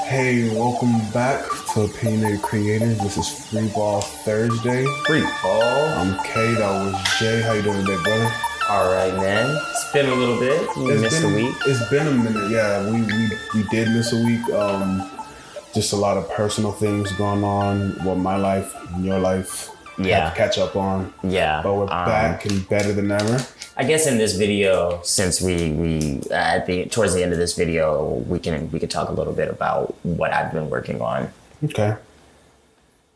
Hey, welcome back to Opinionated Creators. This is Freeball Thursday. Freeball. I'm Cay, that was Jay. How you doing today, brother? All right, man. It's been a little bit. We missed a week. It's been a minute. Yeah, we did miss a week. Just a lot of personal things going on. Well, my life, your life. Yeah. Have to catch up on. Yeah. But we're back and better than ever. I guess in this video, since we towards the end of this video, we could talk a little bit about what I've been working on. Okay.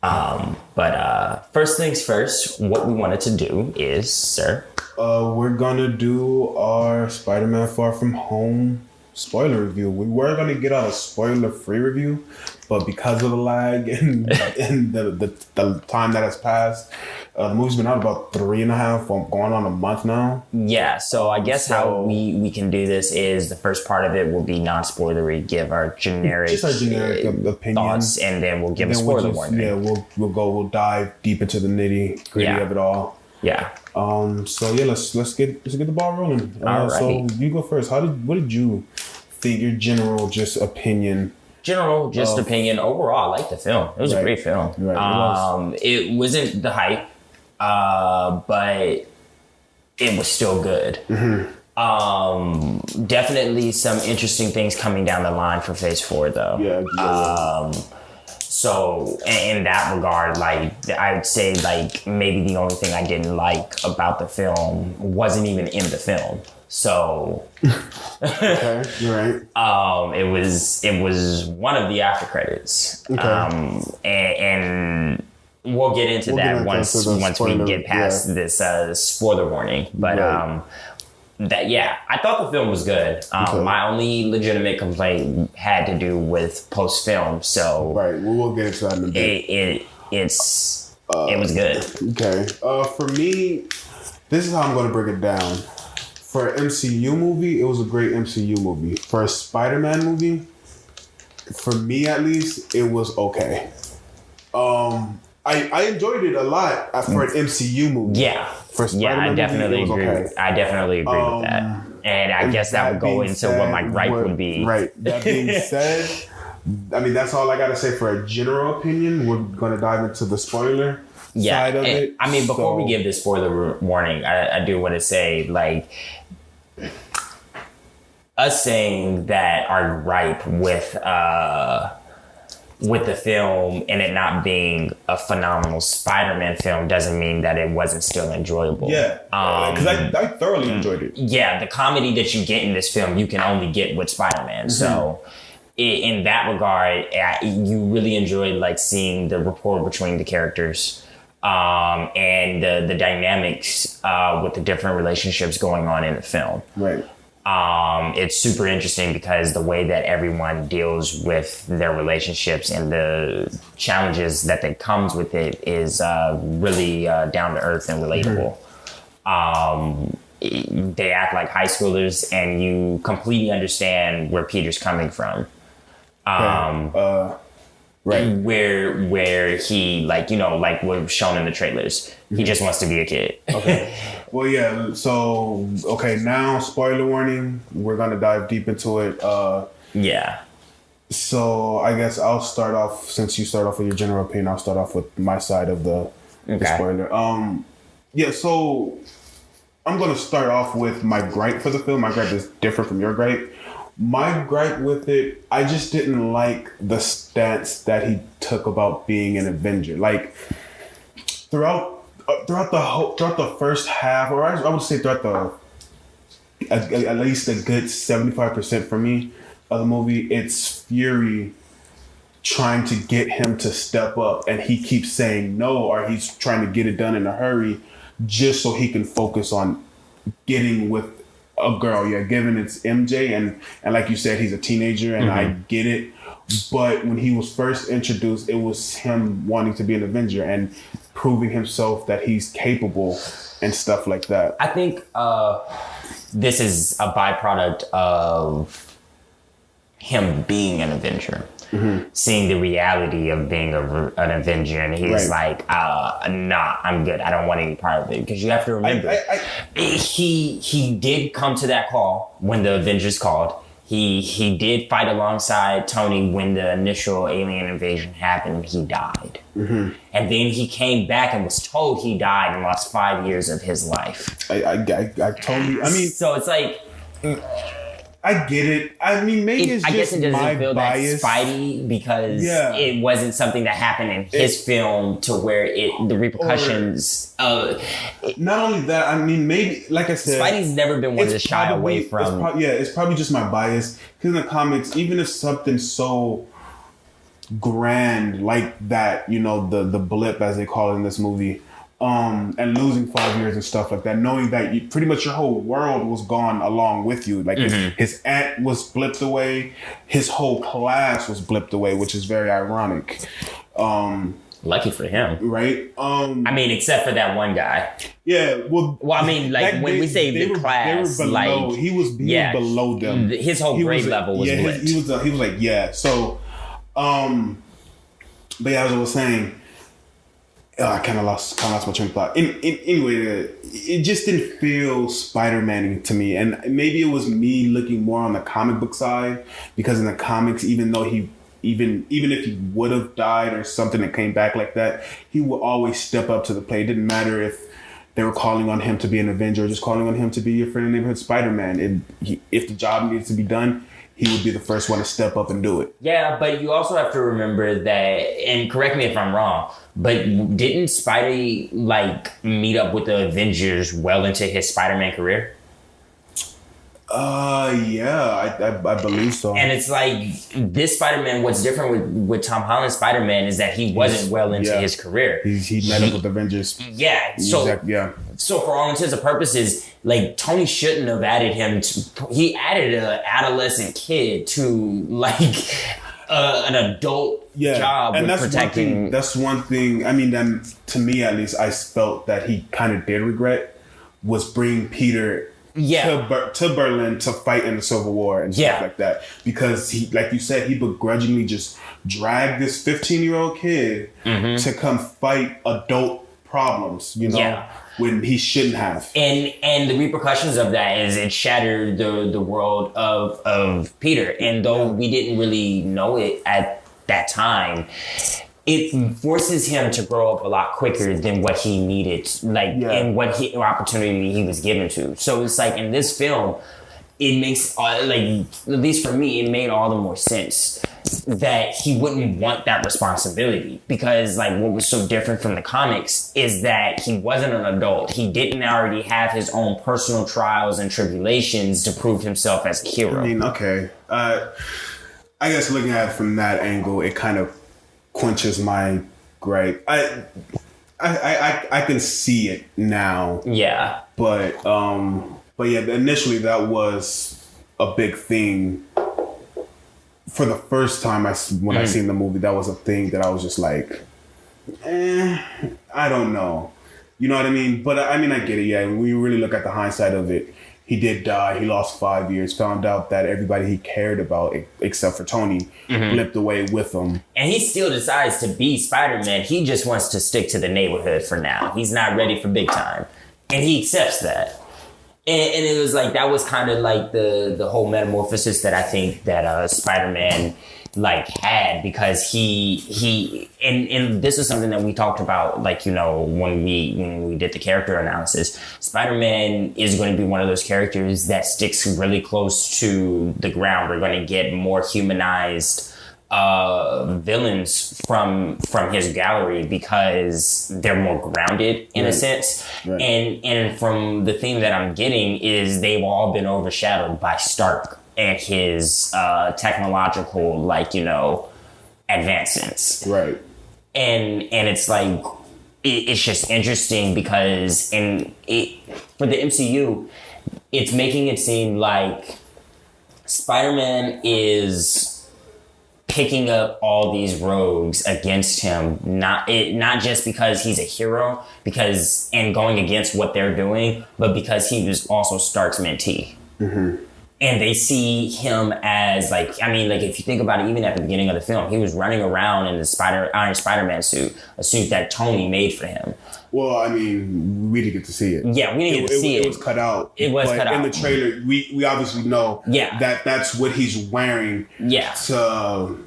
But first things first, what we wanted to do is, sir. We're gonna do our Spider-Man Far From Home spoiler review. We were gonna get out a spoiler-free review, but because of the lag and the time that has passed, the movie's been out about 3.5, going on a month now. Yeah, so I guess how we can do this is the first part of it will be non-spoilery, give our generic, opinion thoughts, and then we'll give a spoiler warning. Yeah, we'll dive deep into the nitty-gritty of it all. Yeah. So yeah, let's get the ball rolling. So you go first. What did you think? Your general opinion. Opinion. Overall, I liked the film. It was a great film. Right. It wasn't the hype, but it was still good. Mm-hmm. Definitely some interesting things coming down the line for Phase 4, though. Yeah. So in that regard, like, I would say, like, maybe the only thing I didn't like about the film wasn't even in the film. So okay, you're right. It was one of the after credits. Okay. And we'll get into that once we get past this spoiler warning. But I thought the film was good. My only legitimate complaint had to do with post film. So we'll get into that in a bit. It was good. Okay. For me, this is how I'm going to break it down. For an MCU movie, it was a great MCU movie. For a Spider-Man movie, for me at least, it was okay. I enjoyed it a lot for an MCU movie. Yeah. For Spider-Man I definitely movie, agree. Okay. I definitely agree with that. And I guess that would go into what my gripe would be. Right. That being said, I mean, that's all I got to say for a general opinion. We're going to dive into the spoiler side of it. I mean, before we give this spoiler warning, I do want to say, like, us saying that our gripe with the film and it not being a phenomenal Spider-Man film doesn't mean that it wasn't still enjoyable. Yeah, because I thoroughly enjoyed it. Yeah, the comedy that you get in this film, you can only get with Spider-Man. Mm-hmm. So in that regard, you really enjoyed, like, seeing the rapport between the characters and the dynamics with the different relationships going on in the film. Right. It's super interesting because the way that everyone deals with their relationships and the challenges that comes with it is really down to earth and relatable. They act like high schoolers and you completely understand where Peter's coming from. Right. Where he, like, you know, like was shown in the trailers, he just wants to be a kid. Okay. Well, yeah. So, okay, now spoiler warning. We're gonna dive deep into it. Yeah. So I guess I'll start off. Since you start off with your general opinion, I'll start off with my side of the spoiler. Yeah. So I'm gonna start off with my gripe for the film. My gripe is different from your gripe. My gripe with it, I just didn't like the stance that he took about being an Avenger. Like throughout the first half, or I would say throughout at least a good 75% for me of the movie, it's Fury trying to get him to step up, and he keeps saying no, or he's trying to get it done in a hurry, just so he can focus on getting with a girl. Yeah, given it's MJ, and like you said, he's a teenager, and I get it. But when he was first introduced, it was him wanting to be an Avenger and proving himself that he's capable and stuff like that. I think this is a byproduct of him being an Avenger. Seeing the reality of being an Avenger, and he's like, nah, I'm good. I don't want any part of it. Because you have to remember, he did come to that call when the Avengers called, He did fight alongside Tony when the initial alien invasion happened. He died. And then he came back and was told he died and lost 5 years of his life. I totally... I mean... So it's like... I get it. I mean, maybe it's I guess just it doesn't my feel bias. that Spidey because it wasn't something that happened in his film to where the repercussions. Not only that, I mean, maybe like I said, Spidey's never been one to shy away from. It's probably just my bias because in the comics, even if something so grand like that, you know, the blip as they call it in this movie. And losing 5 years and stuff like that, knowing that pretty much your whole world was gone along with you. Like his aunt was blipped away, his whole class was blipped away, which is very ironic. Lucky for him, right? I mean, except for that one guy. Yeah, well, I mean, like when we say the class, they were below, like he was below them. His whole grade level was blipped. He was like, yeah. So, but yeah, as I was saying. I kind of lost my train of thought. Anyway, it just didn't feel Spider-Man to me, and maybe it was me looking more on the comic book side because in the comics, even though even if he would have died or something that came back like that, he would always step up to the plate. It didn't matter if they were calling on him to be an Avenger or just calling on him to be your friend in the neighborhood Spider-Man. If the job needs to be done, he would be the first one to step up and do it. Yeah, but you also have to remember that, and correct me if I'm wrong, but didn't Spidey meet up with the Avengers well into his Spider-Man career? Yeah, I believe so. And it's like this Spider-Man. What's different with Tom Holland's Spider-Man is that he wasn't well into his career. He met up with the Avengers. Yeah. So for all intents and purposes, like Tony shouldn't have added him. He added an adolescent kid to an adult job and with protecting. That's one thing. I mean, then to me at least, I felt that he kind of did regret was bringing Peter. To Berlin to fight in the Civil War and stuff like that. Because he, like you said, he begrudgingly just dragged this 15-year-old kid to come fight adult problems, you know, when he shouldn't have. And the repercussions of that is it shattered the world of Peter. And though we didn't really know it at that time, it forces him to grow up a lot quicker than what he needed, and what opportunity he was given to. So it's like in this film, it makes at least for me, it made all the more sense that he wouldn't want that responsibility because what was so different from the comics is that he wasn't an adult. He didn't already have his own personal trials and tribulations to prove himself as a hero. I mean, okay, I guess looking at it from that angle, it kind of quenches my gripe. I can see it now. Yeah. But yeah, initially that was a big thing. For the first time when I seen the movie, that was a thing that I was just like, I don't know. You know what I mean? But I mean, I get it. Yeah, when we really look at the hindsight of it, he did die. He lost 5 years. Found out that everybody he cared about, except for Tony, blipped away with him. And he still decides to be Spider-Man. He just wants to stick to the neighborhood for now. He's not ready for big time. And he accepts that. And it was that was kind of the whole metamorphosis that I think that Spider-Man had because he and this is something that we talked about when we did the character analysis. Spider-Man is going to be one of those characters that sticks really close to the ground. We're going to get more humanized villains from his gallery because they're more grounded in a sense. Right. And from the theme that I'm getting is they've all been overshadowed by Stark and his technological advancements. Right. And it's it's just interesting because for the MCU, it's making it seem like Spider-Man is picking up all these rogues against him, not just because he's a hero, and going against what they're doing, but because he was also Stark's mentee. and they see him as like, I mean, like if you think about it, even at the beginning of the film, he was running around in the Iron Spider-Man suit, a suit that Tony made for him. Well, I mean, we didn't get to see it. Yeah, we didn't get to see it. It was cut out. It was cut out. In the trailer, we obviously know that that's what he's wearing to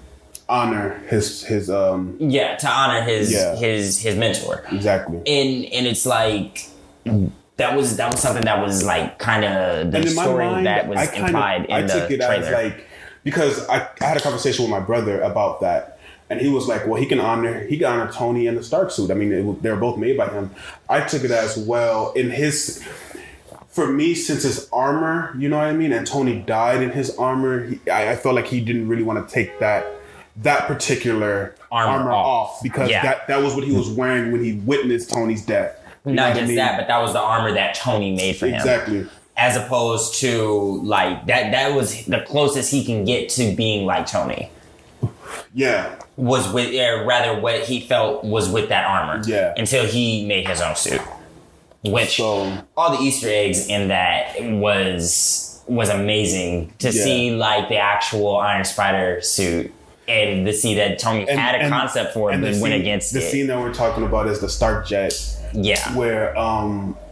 honor his to honor his mentor. Exactly. And it's like that was something that was like kind of the story that was implied in the trailer. I took it as like, because I had a conversation with my brother about that. And he was like, well, he can honor Tony in the Stark suit. I mean, they're both made by him. I took it as, well, for me, since his armor, you know what I mean? And Tony died in his armor. I felt like he didn't really want to take that particular armor off because that was what he was wearing when he witnessed Tony's death. Not just that, but that was the armor that Tony made for him. Exactly. As opposed to like that was the closest he can get to being like Tony. Yeah. Was with, rather what he felt was with that armor. Yeah. Until he made his own suit. Which, all the Easter eggs in that was amazing to see like the actual Iron Spider suit and to see that Tony had a concept for it and went against it. The scene that we're talking about is the Stark jet. Yeah. Where,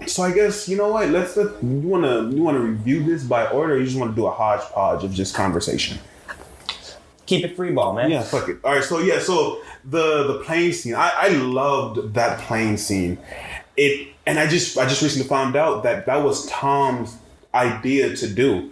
so I guess, you know what, you want to review this by order or you just want to do a hodgepodge of just conversation? Keep it Freeball, man. Yeah, fuck it. All right, so the plane scene. I loved that plane scene. And I just recently found out that was Tom's idea to do.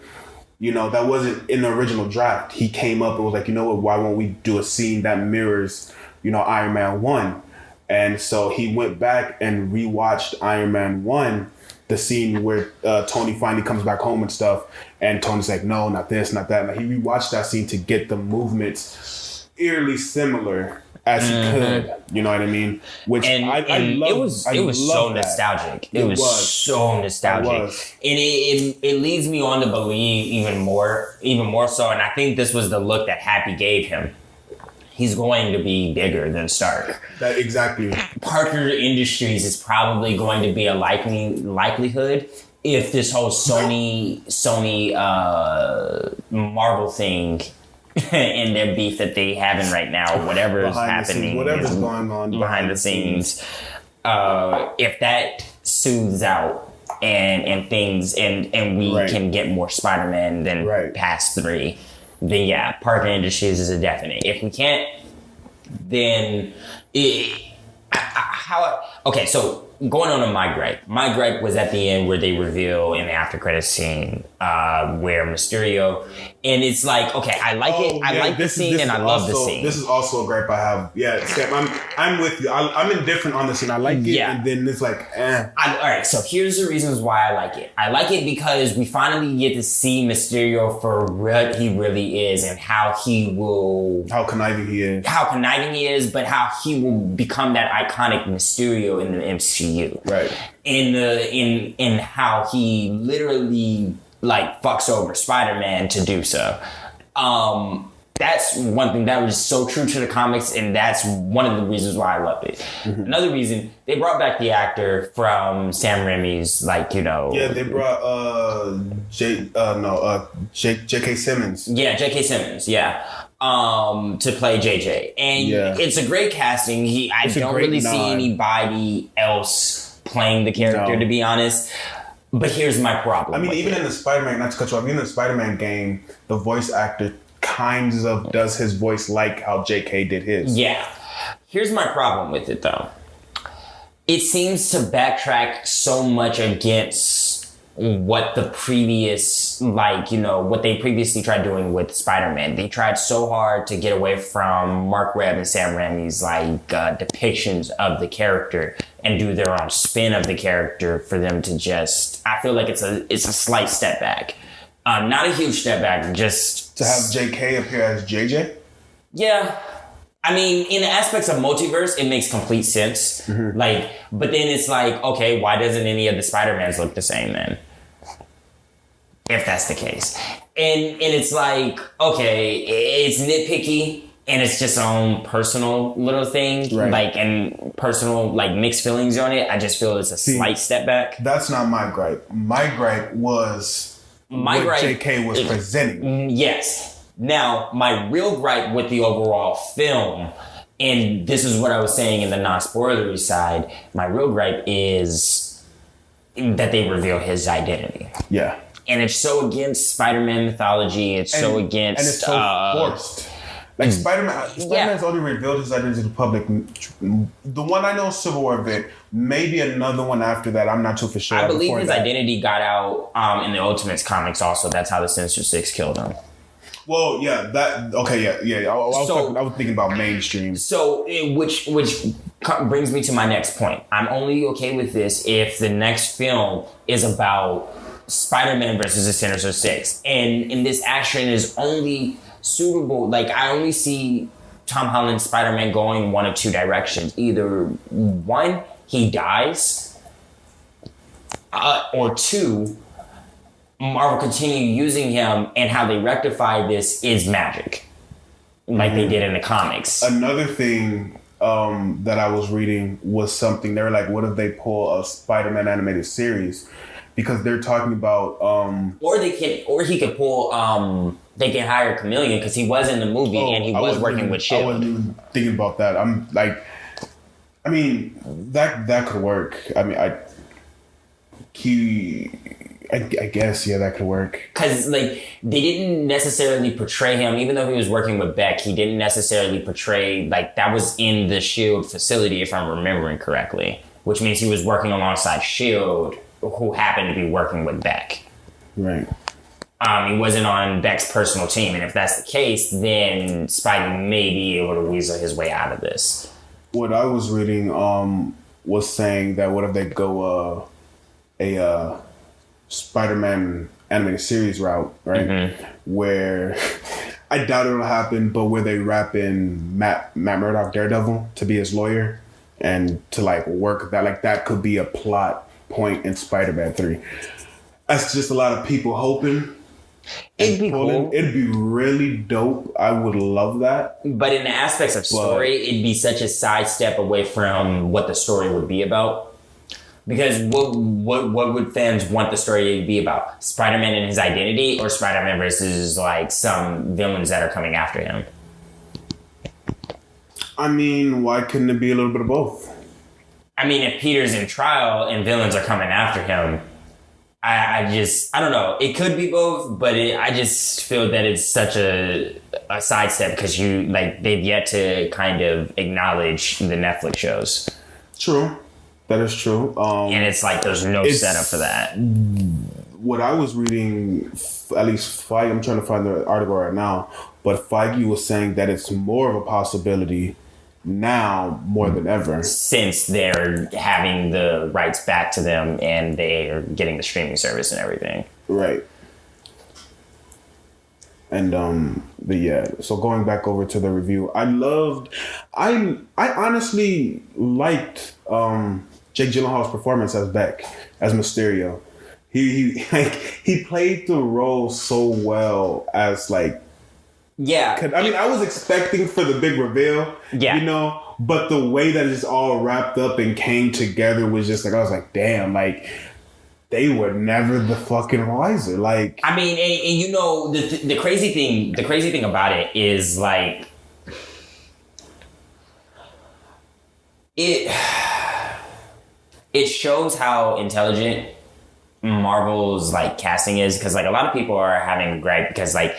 You know, that wasn't in the original draft. He came up and was like, you know what, why won't we do a scene that mirrors, you know, Iron Man 1? And so he went back and rewatched Iron Man 1, the scene where Tony finally comes back home and stuff. And Tony's like, no, not this, not that. And he rewatched that scene to get the movements eerily similar as he could. You know what I mean? Which I love. It was so nostalgic. It was so nostalgic. And it leads me on to believe even more so. And I think this was the look that Happy gave him. He's going to be bigger than Stark. That exactly. Parker Industries is probably going to be a likelihood if this whole Sony Marvel thing and their beef that they having right now, whatever is happening, whatever's going on behind the scenes, if that soothes out and things and we can get more Spider-Man than past 3. Then yeah, Parker Industries is a definite. If we can't, then okay. So going on to my gripe. My gripe was at the end where they reveal in the after credits scene where Mysterio, and it's like, okay, I like it. I like the scene and I love the scene. This is also a gripe I have. Yeah, Sam, I'm with you. I'm indifferent on the scene. I like it, and then it's like, eh. All right, so here's the reasons why I like it. I like it because we finally get to see Mysterio for what he really is and how conniving he is, but how he will become that iconic Mysterio in the MCU. Right. In how he literally like fucks over Spider-Man to do so. That's one thing that was so true to the comics, and that's one of the reasons why I loved it. Mm-hmm. Another reason, they brought back the actor from Sam Raimi's, like, you know. Yeah, they brought J.K. Simmons. Yeah, J.K. Simmons, yeah. To play JJ. And it's a great casting. I don't really see anybody else playing the character, to be honest. But here's my problem. I mean, even in the Spider-Man, not to cut you off, even in the Spider-Man game, the voice actor kind of does his voice like how JK did his. Yeah. Here's my problem with it, though. It seems to backtrack so much against what the previous, like, you know, what they previously tried doing with Spider-Man. They tried so hard to get away from Mark Webb and Sam Raimi's, like, depictions of the character and do their own spin of the character for them to just, I feel like it's a slight step back. Not a huge step back, just... To have JK appear as JJ? Yeah. I mean, in the aspects of multiverse, it makes complete sense. Mm-hmm. Like, but then it's like, okay, why doesn't any of the Spider-Mans look the same then? If that's the case. And it's like, okay, it's nitpicky and it's just own personal little thing. Right. Like, and personal, like, mixed feelings on it. I just feel it's a slight step back. That's not my gripe. My gripe was what JK was presenting. Yes. Now, my real gripe with the overall film, and this is what I was saying in the non-spoilery side, my real gripe is that they reveal his identity. Yeah. And it's so against Spider-Man mythology. It's so against... And it's so forced. Like Spider-Man's only revealed his identity to the public. The one I know, Civil War event, maybe another one after that. I'm not too for sure. I believe his identity got out in the Ultimates comics also. That's how the Sinister Six killed him. Well, yeah, I was thinking about mainstream. So, which brings me to my next point. I'm only okay with this if the next film is about Spider-Man versus the Sinister Six. And this action is only suitable. Like, I only see Tom Holland's Spider-Man going one of two directions. Either one, he dies, or two, Marvel continue using him, and how they rectify this is magic, like they did in the comics. Another thing that I was reading was something, they were like, what if they pull a Spider-Man animated series? Because they're talking about... he could pull... they can hire Chameleon because he was in the movie and he was working with S.H.I.E.L.D. I wasn't even thinking about that. I'm like... I mean, that could work. I mean, I guess, yeah, that could work. Because, like, they didn't necessarily portray him, even though he was working with Beck, he didn't necessarily portray, like, that was in the S.H.I.E.L.D. facility, if I'm remembering correctly. Which means he was working alongside S.H.I.E.L.D., who happened to be working with Beck. Right. He wasn't on Beck's personal team, and if that's the case, then Spidey may be able to weasel his way out of this. What I was reading was saying that what if they go a Spider-Man animated series route, right? Mm-hmm. Where I doubt it'll happen, but where they wrap in Matt Murdock, Daredevil, to be his lawyer and to like work that, like that could be a plot point in Spider-Man 3. That's just a lot of people hoping. It'd be cool. It'd be really dope. I would love that. But in the aspects of story, it'd be such a sidestep away from what the story would be about. Because what would fans want the story to be about? Spider-Man and his identity, or Spider-Man versus like some villains that are coming after him? I mean, why couldn't it be a little bit of both? I mean, if Peter's in trial and villains are coming after him, I don't know. It could be both, but I just feel that it's such a sidestep because they've yet to kind of acknowledge the Netflix shows. True. That is true. And it's like there's no setup for that. What I was reading, at least Feige, I'm trying to find the article right now, but Feige was saying that it's more of a possibility now more than ever. Since they're having the rights back to them and they are getting the streaming service and everything. Right. And but yeah, so going back over to the review, I honestly liked Jake Gyllenhaal's performance as Beck, as Mysterio. He played the role so well as like. Yeah. I mean, I was expecting for the big reveal, but the way that it's all wrapped up and came together was just like, I was like, damn, like, they were never the fucking wiser. Like, I mean, and the crazy thing about it is like, it shows how intelligent Marvel's like casting is, because like a lot of people are having gripe because like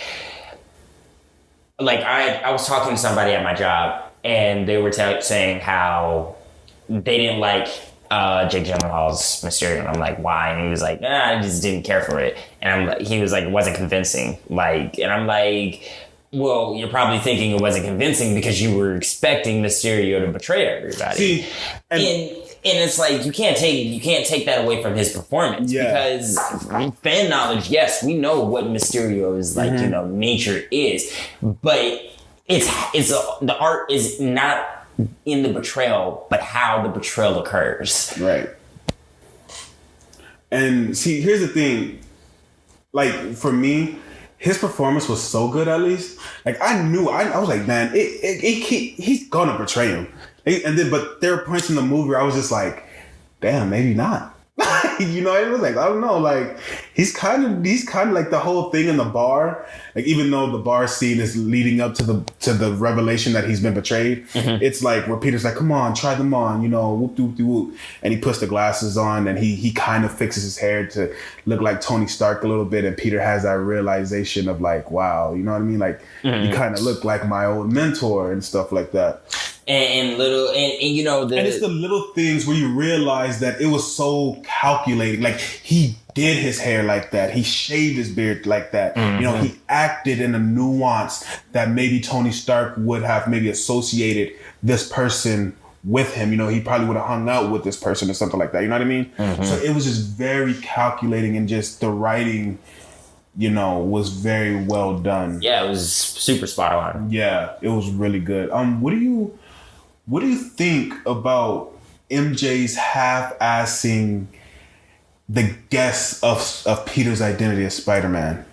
I was talking to somebody at my job and they were saying how they didn't like Jake Gyllenhaal's Mysterio, and I'm like, why? And he was like, I just didn't care for it. And he was like, it wasn't convincing. Like, and I'm like, well, you're probably thinking it wasn't convincing because you were expecting Mysterio to betray everybody. See, and it's like you can't take that away from his performance, because fan knowledge, yes, we know what Mysterio is like, nature is, but the art is not in the betrayal, but how the betrayal occurs. Right. And see, here's the thing. Like, for me, his performance was so good, at least. Like, I was like, man, he's gonna betray him. But there were points in the movie where I was just like, damn, maybe not. You know, it was like, I don't know, like he's kind of like the whole thing in the bar. Like even though the bar scene is leading up to the revelation that he's been betrayed, it's like where Peter's like, come on, try them on, you know, whoop doop doo whoop, and he puts the glasses on and he kind of fixes his hair to look like Tony Stark a little bit, and Peter has that realization of like, wow, you know what I mean? Like you kind of look like my old mentor and stuff like that. And you know, and it's the little things where you realize that it was so calculated. Like he did his hair like that. He shaved his beard like that. You know, he acted in a nuance that maybe Tony Stark would have maybe associated this person with him. You know, he probably would have hung out with this person or something like that. You know what I mean? So it was just very calculating, and just the writing, you know, was very well done. Yeah, it was super spot on. Yeah, it was really good. What do you think about MJ's half-assing the guess of Peter's identity as Spider-Man?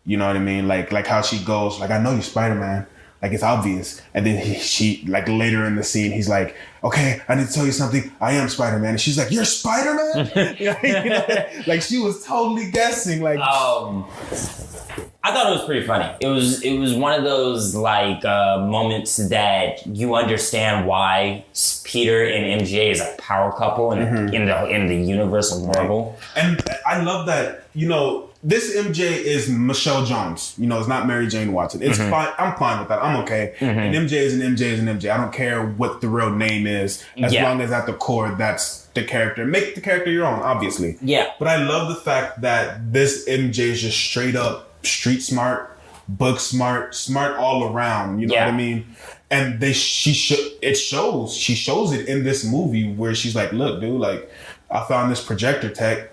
You know what I mean? Like how she goes, like, I know you're Spider-Man. Like, it's obvious. And then she, like, later in the scene, he's like, okay, I need to tell you something. I am Spider-Man. And she's like, you're Spider-Man? You know? Like, she was totally guessing. Like, I thought it was pretty funny. It was one of those like moments that you understand why Peter and MJ is a power couple in the universe of Marvel. Right. And I love that, you know, this MJ is Michelle Jones. You know, it's not Mary Jane Watson. It's fine. I'm fine with that. I'm okay. And MJ is an MJ is an MJ. I don't care what the real name is, as long as at the core that's the character. Make the character your own, obviously. Yeah. But I love the fact that this MJ is just straight up street smart, book smart all around. You know what I mean? And she shows it in this movie where she's like, look, dude, like I found this projector tech.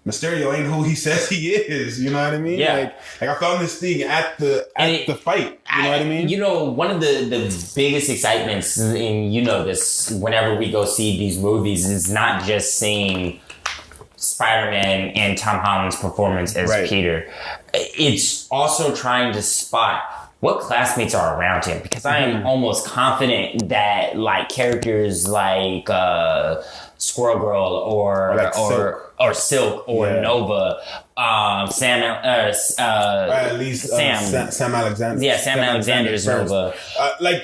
Mysterio ain't who he says he is. You know what I mean? Yeah. Like I found this thing at the fight. You know what I mean? You know, one of the biggest excitements, and you know this, whenever we go see these movies, is not just seeing Spider-Man and Tom Holland's performance as Peter. It's also trying to spot what classmates are around him, because I am almost confident that like characters like Squirrel Girl or Silk or Nova, Sam Alexander. Yeah, Sam Alexander's Nova.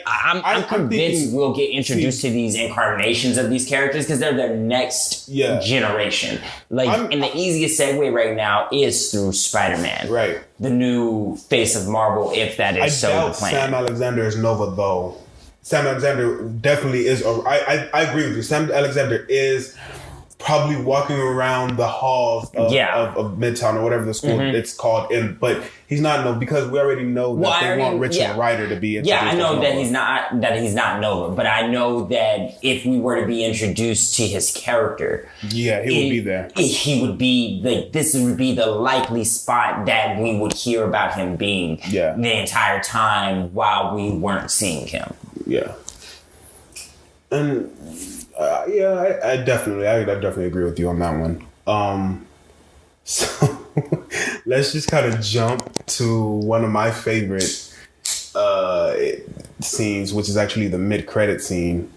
I'm convinced we'll get introduced to these incarnations of these characters because they're the next generation. And the easiest segue right now is through Spider-Man. Right. The new face of Marvel, if that is so the plan. Sam Alexander is Nova, though. Sam Alexander definitely is. I agree with you. Sam Alexander is probably walking around the halls of Midtown or whatever the school it's called, but he's not because we already know that they want Richard Rider to be introduced. Yeah, I know that he's not Nova, but I know that if we were to be introduced to his character, he would be there. He would be this would be the likely spot that we would hear about him being the entire time while we weren't seeing him. Yeah. And I definitely agree with you on that one. So let's just kind of jump to one of my favorite scenes, which is actually the mid-credit scene.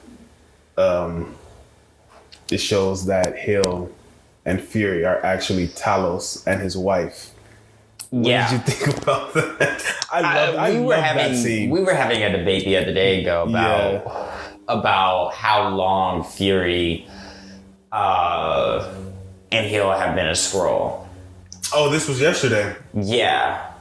It shows that Hill and Fury are actually Talos and his wife. What did you think about that? I love that scene. We were having a debate the other day ago about how long Fury and Hill have been a Skrull. Oh, this was yesterday. Yeah.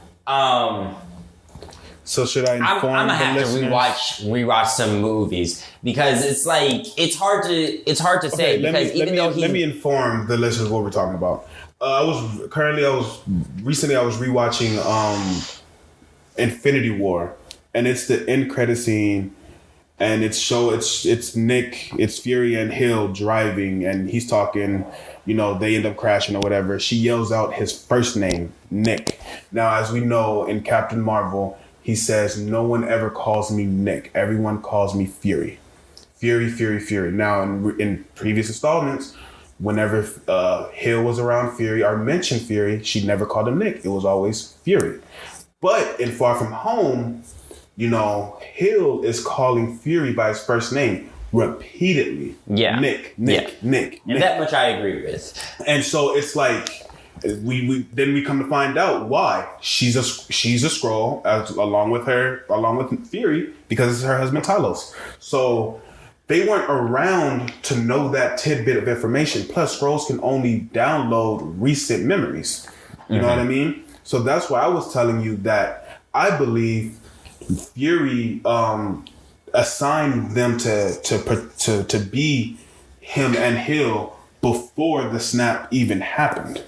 So should I inform I'm gonna have listeners? to rewatch some movies because it's like it's hard to say because let me inform the listeners what we're talking about. I was rewatching Infinity War, and it's the end credit scene, and it's Nick, it's Fury and Hill driving, and he's talking, you know, they end up crashing or whatever. She yells out his first name, Nick. Now, as we know in Captain Marvel, he says, no one ever calls me Nick. Everyone calls me Fury. Fury, Fury, Fury. Now, in previous installments, whenever Hill was around Fury or mentioned Fury, she never called him Nick. It was always Fury. But in Far From Home, you know, Hill is calling Fury by his first name, repeatedly. Yeah. Nick. And that much I agree with. And so it's like we come to find out why she's a Skrull along with Fury, because it's her husband Talos. So they weren't around to know that tidbit of information. Plus, Skrulls can only download recent memories. You know what I mean? So that's why I was telling you that I believe Fury assigned them to be him and Hill before the snap even happened.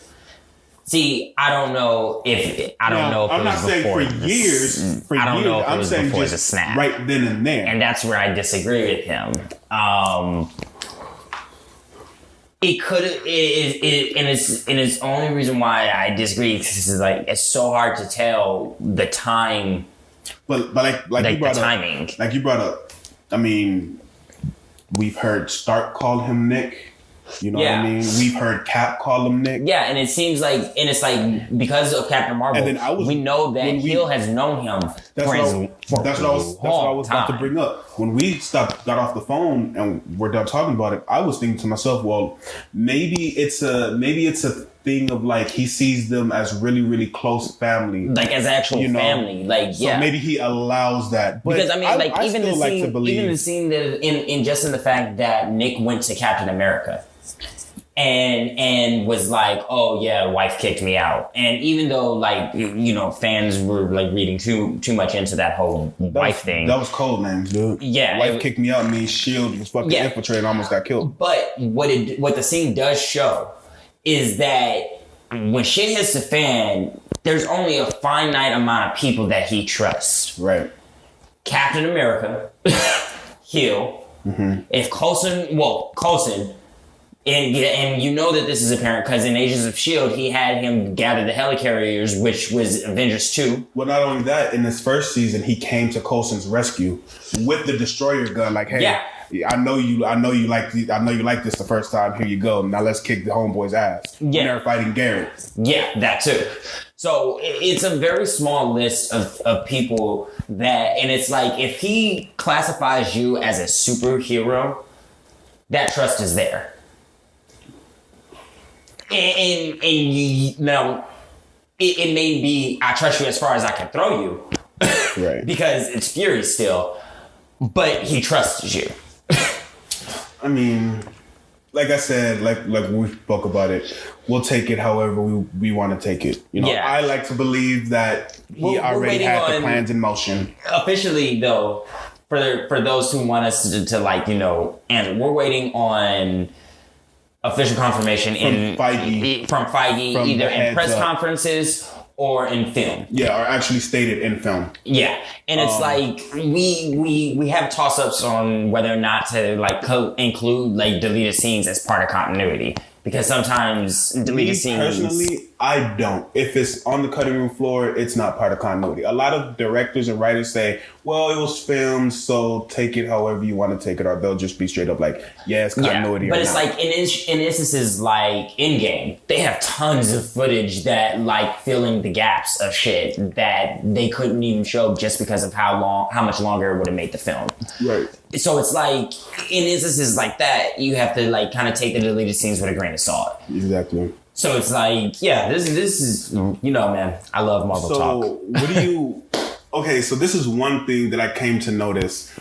See, I don't know if I'm it not was saying before for years. For I don't years, know if it I'm was saying before just the snap. right then and there. And that's where I disagree with him. It could, and it's only reason why I disagree because it's like it's so hard to tell the time. But like you brought the timing. Like you brought up. I mean, we've heard Stark call him Nick. You know what I mean? We've heard Cap call him Nick. Yeah, and it seems like, and it's like because of Captain Marvel, and then we know that Hill has known him that's what I was about to bring up. When we got off the phone and we're done talking about it, I was thinking to myself, well, maybe it's a thing of like he sees them as really, really close family, like as actual family. Like, so maybe he allows that. But because I mean, like even the scene, to believe, even the scene that in just in the fact that Nick went to Captain America. And was like, oh yeah, wife kicked me out. And even though like fans were like reading too much into that whole wife thing, that was cold names, dude. Yeah, wife kicked me out means Shield was fucking infiltrated and almost got killed. But what the scene does show is that when shit hits the fan, there's only a finite amount of people that he trusts. Right. Captain America, Hill. If Coulson. And you know that this is apparent because in Agents of S.H.I.E.L.D., he had him gather the helicarriers, which was Avengers 2. Well, not only that, in this first season, he came to Coulson's rescue with the destroyer gun. Like, hey, I know you like this the first time. Here you go. Now let's kick the homeboy's ass. Yeah, they're fighting Garrett. Yeah, that too. So it's a very small list of people that, and it's like if he classifies you as a superhero, that trust is there. And now it may be I trust you as far as I can throw you, right? Because it's Fury still, but he trusts you. I mean, like I said, like we spoke about it, we'll take it however we want to take it. I like to believe that he already had the plans in motion. Officially, though, for those who want us to and we're waiting on official confirmation from Feige either in press conferences or in film. Yeah, or actually stated in film. Yeah, and it's like we have toss-ups on whether or not to include deleted scenes as part of continuity. Because sometimes deleted scenes... Personally, I don't. If it's on the cutting room floor, it's not part of continuity. A lot of directors and writers say, well, it was filmed, so take it however you want to take it, or they'll just be straight up like, yeah, it's continuity. Yeah, but it's like in instances like Endgame, they have tons of footage that filling the gaps of shit that they couldn't even show just because of how much longer it would have made the film. Right. So it's like in instances like that, you have to kind of take the deleted scenes with a grain of salt. Exactly. So it's like, yeah, this is man, I love Marvel talk. So what do you? Okay, so this is one thing that I came to notice.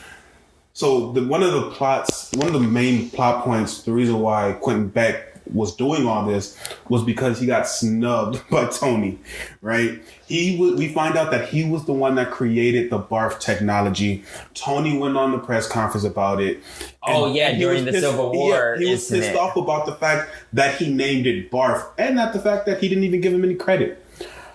So one of the main plot points, the reason why Quentin Beck was doing all this was because he got snubbed by Tony, right? We find out that he was the one that created the barf technology. Tony went on the press conference about it. During the Civil War. He was pissed off about the fact that he named it barf and not the fact that he didn't even give him any credit.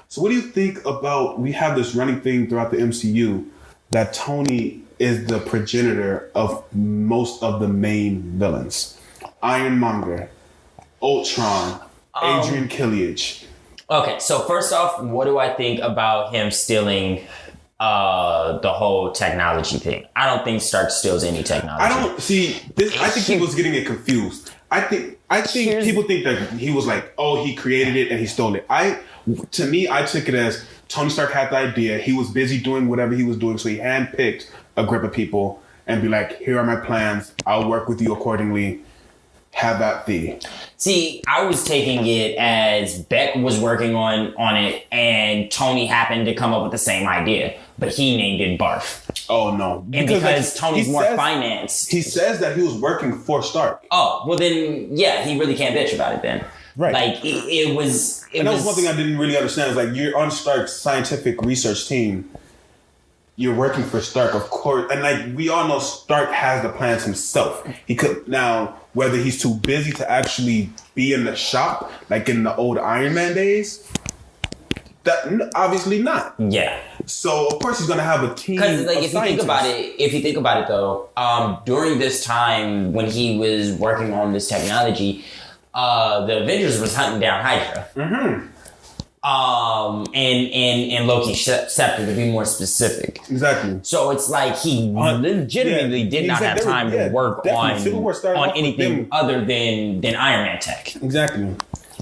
So what do you think about, we have this running thing throughout the MCU that Tony is the progenitor of most of the main villains. Ironmonger, Ultron, Adrian Killiage. Okay, so first off, what do I think about him stealing the whole technology thing? I don't think Stark steals any technology. I don't see this. I think he was getting it confused. I think people think that he was like, oh, he created it and he stole it. To me, I took it as Tony Stark had the idea. He was busy doing whatever he was doing, so he handpicked a group of people and be like, here are my plans. I'll work with you accordingly. Have at thee. See, I was taking it as Beck was working on it, and Tony happened to come up with the same idea, but he named it Barf. Oh no! Because Tony's more finance. He says that he was working for Stark. Oh well, then yeah, he really can't bitch about it then. Right. Like it was. And that was one thing I didn't really understand. Is like you're on Stark's scientific research team. You're working for Stark, of course, and like we all know, Stark has the plans himself. He could now, whether he's too busy to actually be in the shop, like in the old Iron Man days, that obviously not. Yeah. So of course he's gonna have a team. Because like of if you think about it though, during this time when he was working on this technology, the Avengers was hunting down Hydra. Mm-hmm. And Loki Scepter to be more specific. Exactly. So it's like he legitimately did not have time to work on anything other than Iron Man tech. Exactly.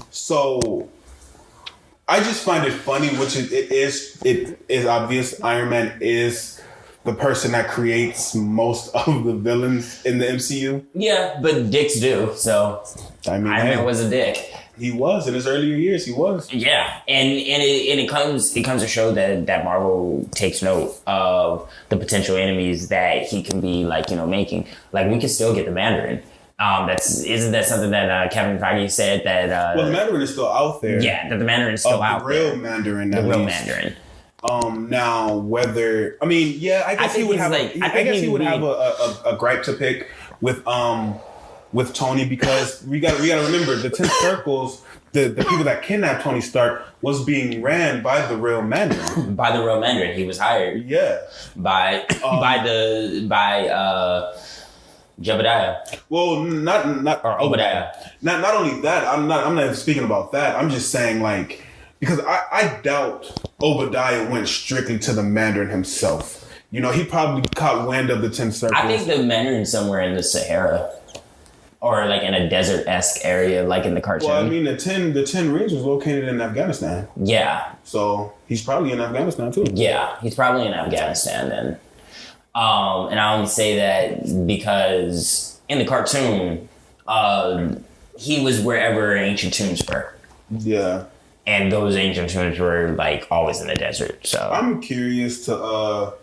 So I just find it funny, which it is obvious. Iron Man is the person that creates most of the villains in the MCU. Yeah, but dicks do. So Iron Man was a dick. He was in his earlier years. He was. Yeah, and it comes to show that Marvel takes note of the potential enemies that he can be making. Like we can still get the Mandarin. Isn't that something that Kevin Feige said that? Well, the Mandarin is still out there. Yeah, that the Mandarin is still out there. The real Mandarin. The real Mandarin. Now whether I guess he would have. I guess he would have a gripe to pick with Tony, because we got to remember the 10 circles, the people that kidnapped Tony Stark was being ran by the real Mandarin. By the real Mandarin, he was hired. Yeah. By Jebediah. Well, not Obadiah. Not only that, I'm not even speaking about that. I'm just saying because I doubt Obadiah went strictly to the Mandarin himself. You know, he probably caught wind of the 10 circles. I think the Mandarin's somewhere in the Sahara. Or like in a desert-esque area, like in the cartoon. Well, I mean, the 10 rings was located in Afghanistan. Yeah. So he's probably in Afghanistan too. Yeah, he's probably in Afghanistan then. And I only say that because in the cartoon, he was wherever ancient tombs were. Yeah. And those ancient tombs were like always in the desert. So I'm curious to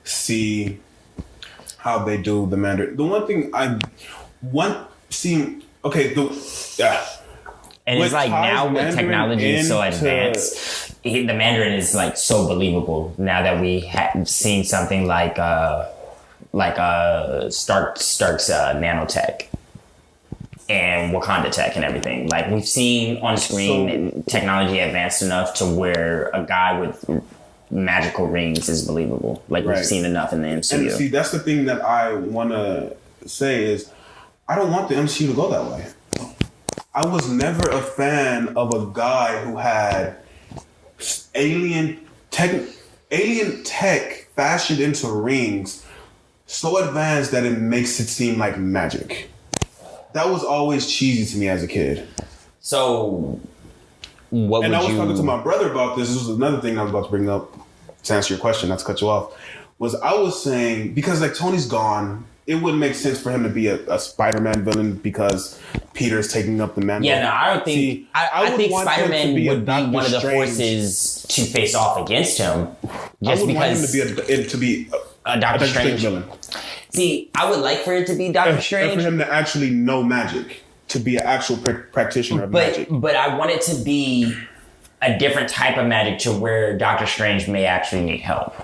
see how they do the Mandarin. The one thing and it's like now with technology is so advanced, the Mandarin is like so believable now that we have seen something like Stark's nanotech and Wakanda tech and everything. Like we've seen on screen technology advanced enough to where a guy with magical rings is believable. Like we've seen enough in the MCU. And see, that's the thing that I want to say is, I don't want the MCU to go that way. I was never a fan of a guy who had alien tech fashioned into rings so advanced that it makes it seem like magic. That was always cheesy to me as a kid. So, I was talking to my brother about this. This was another thing I was about to bring up to answer your question, not to cut you off. I was saying, because like Tony's gone, it wouldn't make sense for him to be a Spider-Man villain because Peter's taking up the mantle. Yeah, no, I don't think. See, I think Spider-Man would be one of the forces to face off against him. Just because want him to be a Doctor Strange villain. See, I would like for it to be Doctor Strange. And for him to actually know magic, to be an actual practitioner of magic. But I want it to be a different type of magic to where Doctor Strange may actually need help.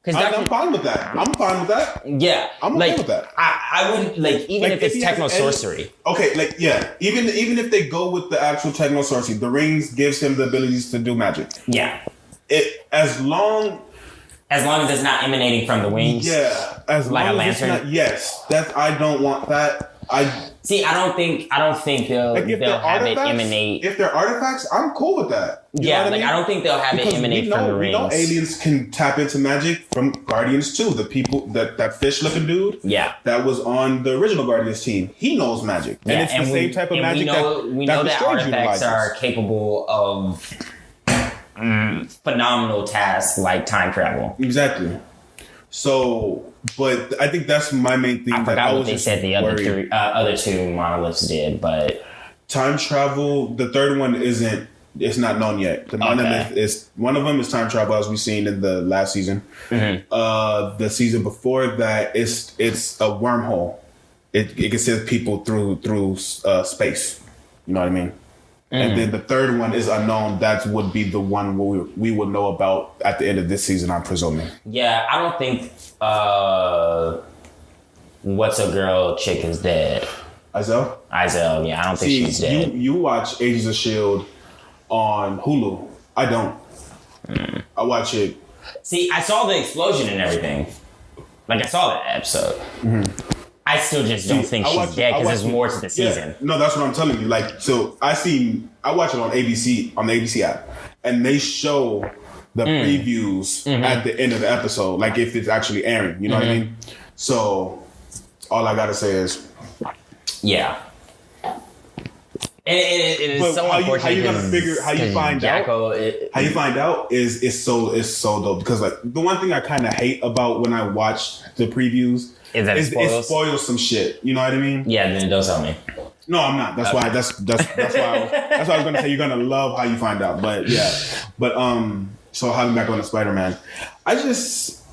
I'm fine with that. Yeah. I'm okay with that. I would even if it's techno sorcery. Okay, even if they go with the actual techno sorcery, the rings gives him the abilities to do magic. Yeah. As long as it's not emanating from the wings. Yeah. As like long a as lantern. I don't want that. I don't think they'll have it emanate. If they're artifacts, I'm cool with that. You know what I mean? I don't think they'll have it emanate from the rings. We know aliens can tap into magic from Guardians 2. The people, that fish-looking dude, that was on the original Guardians team, he knows magic, and it's the same type of magic we know that artifacts are capable of phenomenal tasks like time travel. Exactly. So, but I think that's my main thing. I forgot what they said the other two monoliths did, but time travel. The third one isn't. It's not known yet. The monolith is one of them is time travel, as we've seen in the last season. The season before that, it's a wormhole. It can send people through space. You know what I mean? And then the third one is unknown. That would be the one we would know about at the end of this season, I'm presuming. Yeah, I don't think What's a Girl chick is dead. Izel, yeah, I don't think she's dead. You watch Agents of S.H.I.E.L.D. on Hulu. I don't. I watch it. See, I saw the explosion and everything. Like, I saw that episode. I still just don't think she's dead because there's more to the season. Yeah. No, that's what I'm telling you. Like, so I watch it on ABC, on the ABC app, and they show the previews at the end of the episode, like if it's actually airing. You know what I mean? So all I gotta say is, yeah. And it is so unfortunate. How you gonna figure? How you find Jacko, out? How you find out is so dope, because like the one thing I kind of hate about when I watch the previews is that it spoils some shit. You know what I mean? Yeah, then don't tell me. No, I'm not. That's why. That's why. That's why I was gonna say you're gonna love how you find out. But yeah. But so hopping back on the Spider-Man, this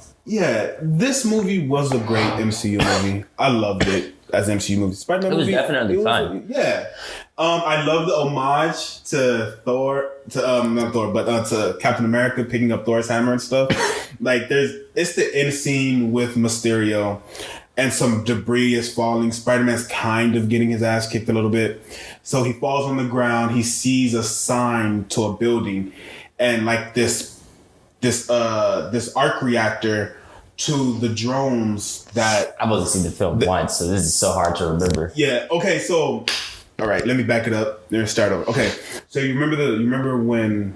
movie was a great MCU movie. I loved it as an MCU movie. Spider-Man movie. Definitely fun. Yeah. I love the homage to Thor, not Thor, but to Captain America picking up Thor's hammer and stuff. Like it's the end scene with Mysterio and some debris is falling. Spider-Man's kind of getting his ass kicked a little bit. So he falls on the ground. He sees a sign to a building and like this arc reactor to the drones that I've only seen the film once, so this is so hard to remember. Yeah. Okay. So, all right. Let me back it up. Then start over. Okay. So you remember when?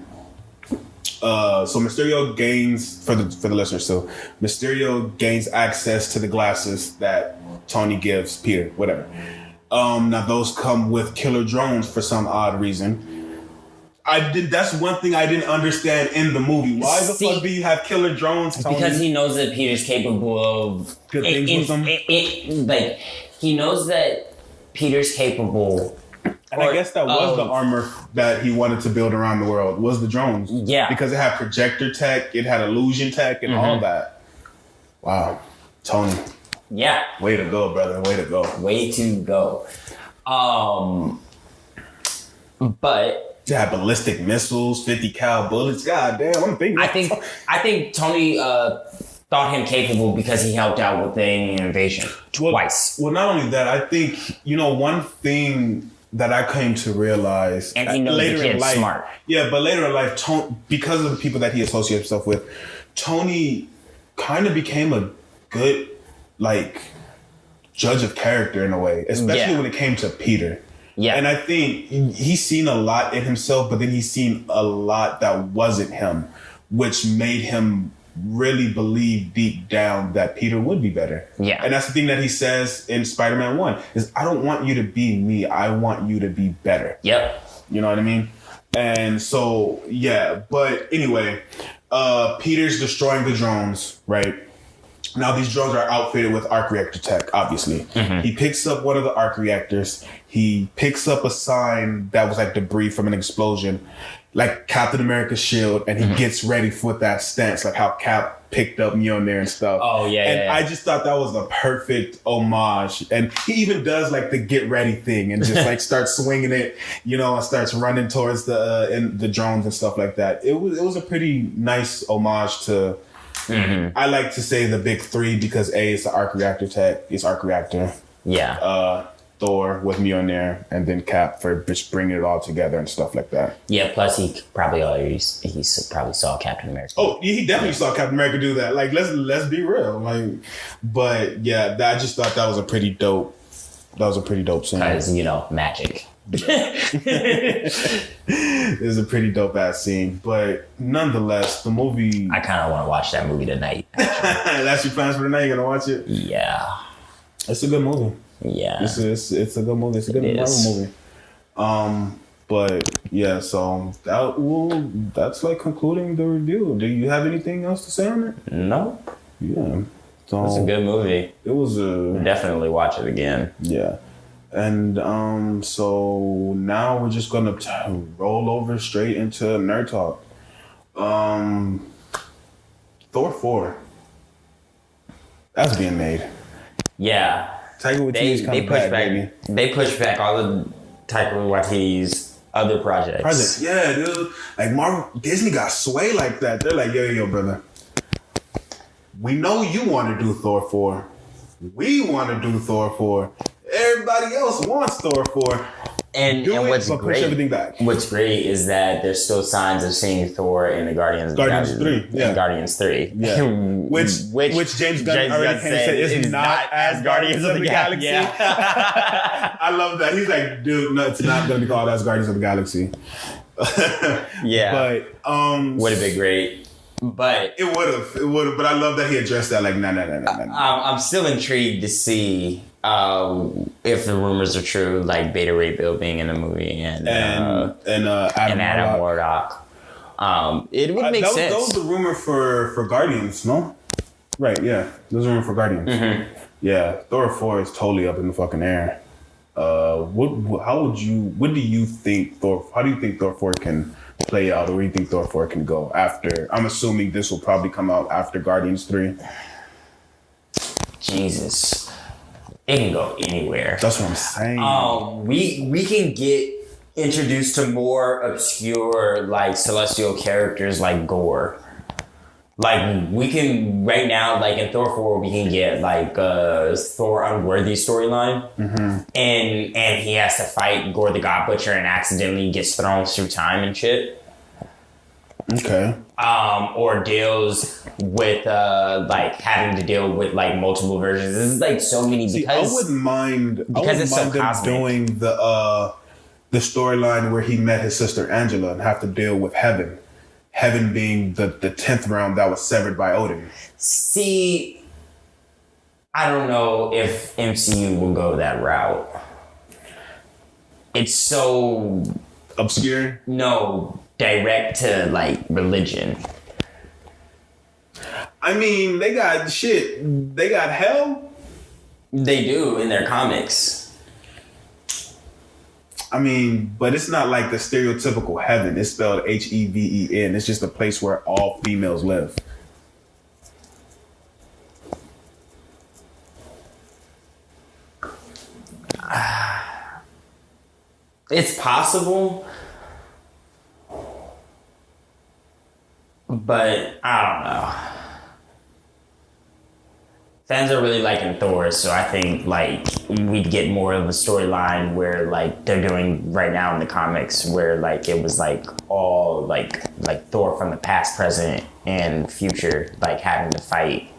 So Mysterio gains for the listeners. So Mysterio gains access to the glasses that Tony gives Peter. Whatever. Now those come with killer drones for some odd reason. That's one thing I didn't understand in the movie. Why the fuck do you have killer drones, Tony? Because he knows that Peter's capable of good things with them. Like he knows that Peter's capable. And I guess that was the armor that he wanted to build around the world, was the drones. Yeah. Because it had projector tech, it had illusion tech, and all that. Wow. Tony. Yeah. Way to go, brother. Way to go. Way to go. But they had ballistic missiles, 50 cal bullets. God damn, I'm thinking. I think Tony thought him capable because he helped out with the alien invasion twice. Well, not only that, I think, one thing that I came to realize, and he knows later the kid's in life, smart. Yeah, but later in life, because of the people that he associates himself with, Tony kind of became a good, judge of character in a way, especially when it came to Peter. Yeah. And I think he's seen a lot in himself, but then he's seen a lot that wasn't him, which made him really believe deep down that Peter would be better. Yeah. And that's the thing that he says in Spider-Man 1 is, I don't want you to be me. I want you to be better. Yep. You know what I mean? And so, yeah. But anyway, Peter's destroying the drones, right? Now, these drones are outfitted with arc reactor tech, obviously. Mm-hmm. He picks up one of the arc reactors. He picks up a sign that was like debris from an explosion, like Captain America's shield, and he gets ready for that stance, like how Cap picked up Mjolnir and stuff. Oh, yeah. And I just thought that was a perfect homage. And he even does like the get ready thing and just like starts swinging it, and starts running towards the drones and stuff like that. It was a pretty nice homage to... Mm-hmm. I like to say the big three because it's the arc reactor tech, it's arc reactor. Yeah. Thor with Mjolnir, and then Cap for just bringing it all together and stuff like that. Yeah. Plus, he probably saw Captain America. Oh, he definitely saw Captain America do that. Like, let's be real. But yeah, I just thought that was a pretty dope. That was a pretty dope scene. Because magic. It was a pretty dope ass scene, but nonetheless, the movie. I kind of want to watch that movie tonight. That's your plans for tonight. You gonna watch it? Yeah, it's a good movie. Yeah, it's a good movie. It's a good Marvel movie. But yeah, so that's like concluding the review. Do you have anything else to say on it? Nope. Yeah. So It's a good movie. It was a Definitely watch it again. yeah. And so now we're just gonna roll over straight into nerd talk. Thor 4. That's being made. Yeah. Taika Waititi's coming back, baby. They pushed back all of Taika Waititi's other projects. Yeah, dude. Like Disney got sway like that. They're like, yo, brother. We know you want to do Thor 4. We want to do Thor 4. Everybody else wants Thor 4. And what's but push everything back. What's great is that there's still signs of seeing Thor in the Guardians 3. Yeah. Guardians 3. Yeah. which James Gunn already came and said is not as Guardians of the Galaxy. Yeah. I love that. He's like, dude, no, it's not going to be called as Guardians of the Galaxy. Yeah. But would have been great. But it would have. But I love that he addressed that. Like, no. I'm still intrigued to see if the rumors are true, like Beta Ray Bill being in the movie and Adam Warlock. It would make sense. That was the rumor for Guardians, no? Right, yeah. That was the rumor for Guardians. Mm-hmm. Yeah, Thor 4 is totally up in the fucking air. How do you think Thor 4 can play out, or where do you think Thor 4 can go after? I'm assuming this will probably come out after Guardians 3. Jesus. It can go anywhere. That's what I'm saying. We can get introduced to more obscure, like, celestial characters like Gore. Like, we can, right now, like, in Thor 4, we can get, like, Thor Unworthy storyline. Mm-hmm. And he has to fight Gore the God Butcher and accidentally gets thrown through time and shit. Okay. Or deals with, like, having to deal with, like, multiple versions. This is, like, so many, because... I wouldn't mind them doing the storyline where he met his sister Angela and have to deal with Heaven. Heaven being the 10th realm that was severed by Odin. See, I don't know if MCU will go that route. It's so... obscure? No, direct to, like, religion. I mean, they got shit. They got hell? They do in their comics. I mean, but it's not like the stereotypical heaven. It's spelled Heven. It's just a place where all females live. It's possible, but I don't know. Fans are really liking Thor, so I think, like, we'd get more of a storyline where, like, they're doing right now in the comics, where, like, it was, like, all, like Thor from the past, present, and future, like, having to fight,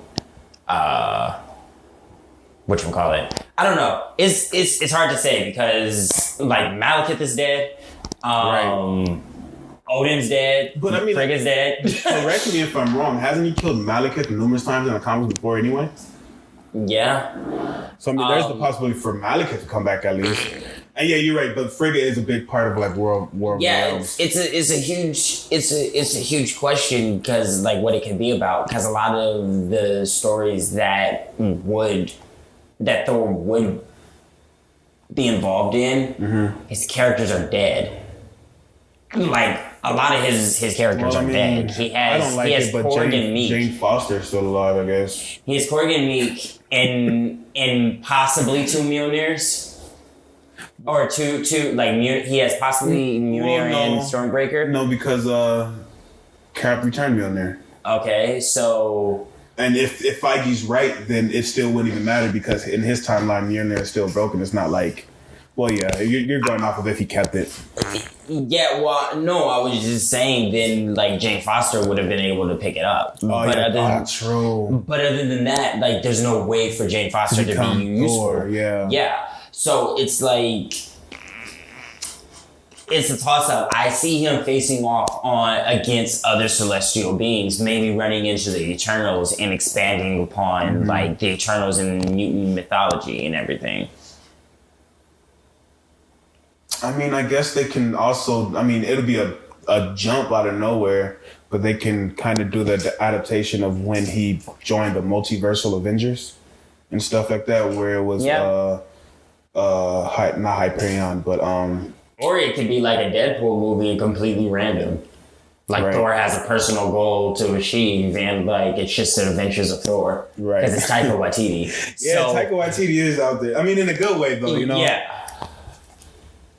whatchamacallit. I don't know. It's hard to say because, like, Malekith is dead. Right. Odin's dead. But I mean, Frigga's dead. Correct me if I'm wrong. Hasn't he killed Malekith numerous times in the comics before anyway? Yeah. So I mean, there's the possibility for Malekith to come back at least. And yeah, you're right. But Frigga is a big part of, like, world. Yeah, it's a huge question because, like, what it can be about, because a lot of the stories that Thor would be involved in, his characters are dead. Like, a lot of his characters are dead. He has Korg and Meek. Jane Foster's still alive, I guess. He has Korg and Meek and possibly 2 Mjolnirs. Or two like, he has possibly Mjolnir and Stormbreaker. No, because Cap returned Mjolnir. Okay, so... And if Feige's right, then it still wouldn't even matter because in his timeline, Mjolnir is still broken. It's not like... Well, yeah, you're going off of if he kept it. Yeah, well, no, I was just saying then, like, Jane Foster would have been able to pick it up. True. But other than that, like, there's no way for Jane Foster to be useful. Yeah. Yeah. So it's like... It's a toss-up. I see him facing off against other celestial beings, maybe running into the Eternals and expanding upon, like, the Eternals and mutant mythology and everything. I mean, I guess they can also... I mean, it'll be a a jump out of nowhere, but they can kind of do the adaptation of when he joined the multiversal Avengers and stuff like that, where it was not Hyperion, but or it could be like a Deadpool movie and completely random. Like Thor has a personal goal to achieve, and like it's just the adventures of Thor, right? Because it's Taika Waititi. Taika Waititi is out there. I mean, in a good way, though, you know. Yeah.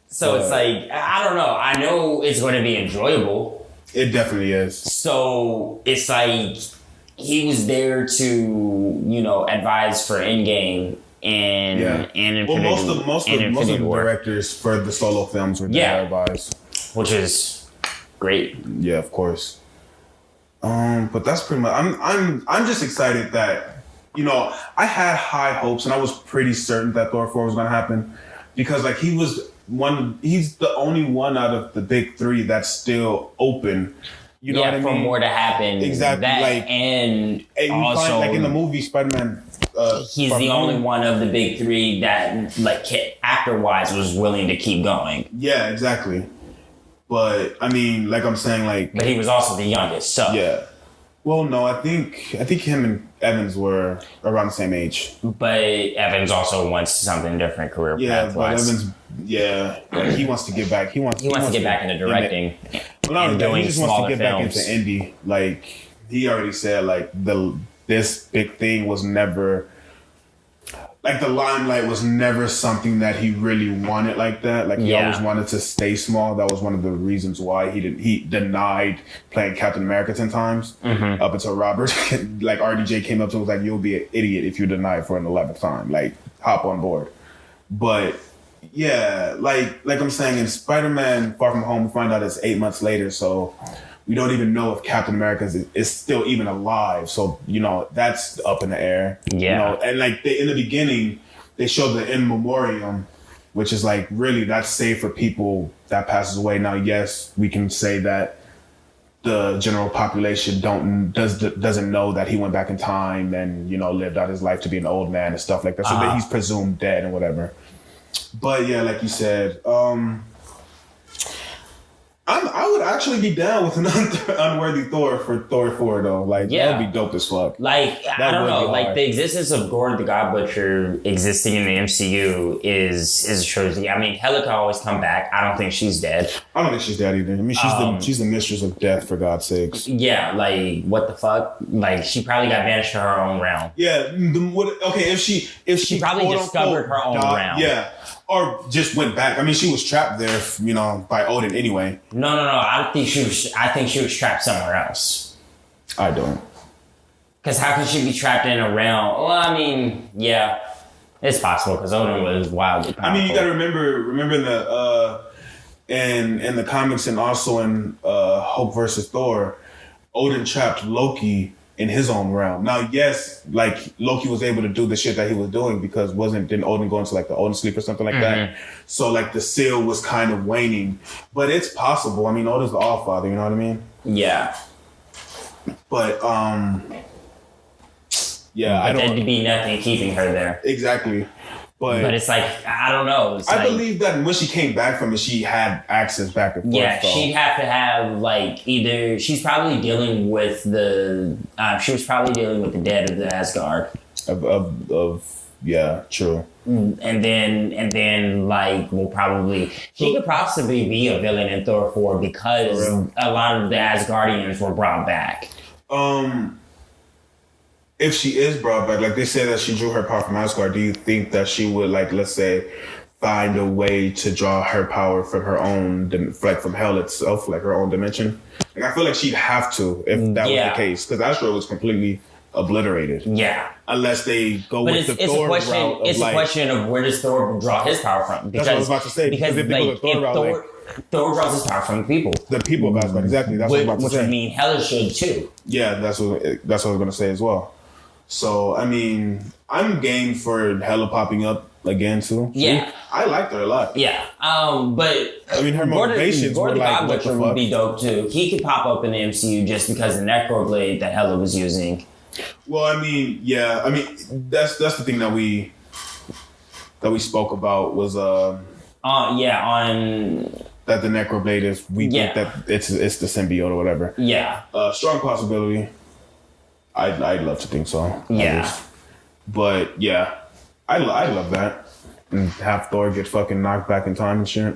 So it's like, I don't know. I know it's going to be enjoyable. It definitely is. So it's like he was there to, advise for Endgame and Infinity. Well, most of the directors for the solo films were there to advise, which is great. Yeah, of course. But that's pretty much. I'm just excited that I had high hopes and I was pretty certain that Thor 4 was going to happen because like he's the only one out of the big three that's still open. You know what I mean? For more to happen. Exactly. And also find, like in the movie Spider-Man. He's the only one of the big three that like actor-wise was willing to keep going. Yeah, exactly. But I mean, like I'm saying, like. But he was also the youngest, so. Yeah. Well, no, I think him and Evans were around the same age. But Evans also wants something different career path-wise. But Evans, he wants to get back. He wants to get back into directing. He just wants to get back into indie. Like he already said, like this big thing was never. Like the limelight was never something that he really wanted like that. Like he always wanted to stay small. That was one of the reasons why he denied playing Captain America 10 times up until Robert, like RDJ came up to him and was like, you'll be an idiot if you deny it for an 11th time. Like hop on board. But yeah, like I'm saying in Spider-Man Far From Home, we find out it's 8 months later. So we don't even know if Captain America is still even alive. So, that's up in the air. Yeah. And like in the beginning, they showed the in memoriam, which is like, really, that's saved for people that passes away. Now, yes, we can say that the general population doesn't know that he went back in time and, lived out his life to be an old man and stuff like that. So that he's presumed dead and whatever. But yeah, like you said, I would actually be down with an unworthy Thor for Thor 4 though. Like that would be dope as fuck. Like I don't know. Like the existence of Gorr the God Butcher existing in the MCU is a trilogy. I mean, Hela can always come back. I don't think she's dead. I don't think she's dead either. I mean, she's the mistress of death, for God's sakes. Yeah, like what the fuck? Like she probably got banished to her own realm. Yeah. If she probably discovered her own realm. Yeah. Or just went back. I mean, she was trapped there, by Odin anyway. No. I think she was trapped somewhere else. I don't. Because how could she be trapped in a realm? Well, I mean, yeah, it's possible because Odin was wildly powerful. I mean, you gotta remember in the comics and also in Hulk versus Thor, Odin trapped Loki in his own realm. Now, yes, like Loki was able to do the shit that he was doing because didn't Odin go into like the Odin sleep or something like that? So like the seal was kind of waning, but it's possible. I mean, Odin's the All-Father, you know what I mean? Yeah. But there'd be nothing keeping her there. Exactly. But it's like, I don't know. I believe that when she came back from it, she had access back and forth. Yeah, she'd have to have like either she was probably dealing with the dead of the Asgard. Yeah, true. And then like she could possibly be a villain in Thor 4 because a lot of the Asgardians were brought back. If she is brought back, like they say that she drew her power from Asgard, do you think that she would, like, let's say, find a way to draw her power from her own, like from hell itself, like her own dimension? Like, I feel like she'd have to if that was the case, because Asgard was completely obliterated. Yeah. Unless they go with the Thor route. It's a question of where does Thor draw his power from? That's what I was about to say. Because if they go the Thor route, Thor draws his power from the people. The people of Asgard, exactly. That's what I was about to say. Which would mean Hela should too. Yeah, that's what I was going to say as well. So, I mean, I'm game for Hela popping up again, too. Yeah. I liked her a lot. Yeah. But... I mean, her motivations were like, what the fuck? Would be dope, too. He could pop up in the MCU just because the Necroblade that Hela was using. Well, I mean, yeah. I mean, that's the thing that we spoke about was... on that the Necroblade is. We think that it's the symbiote or whatever. Yeah. Strong possibility. I'd love to think so. Yeah. But yeah, I love that. And have Thor get fucking knocked back in time and shit.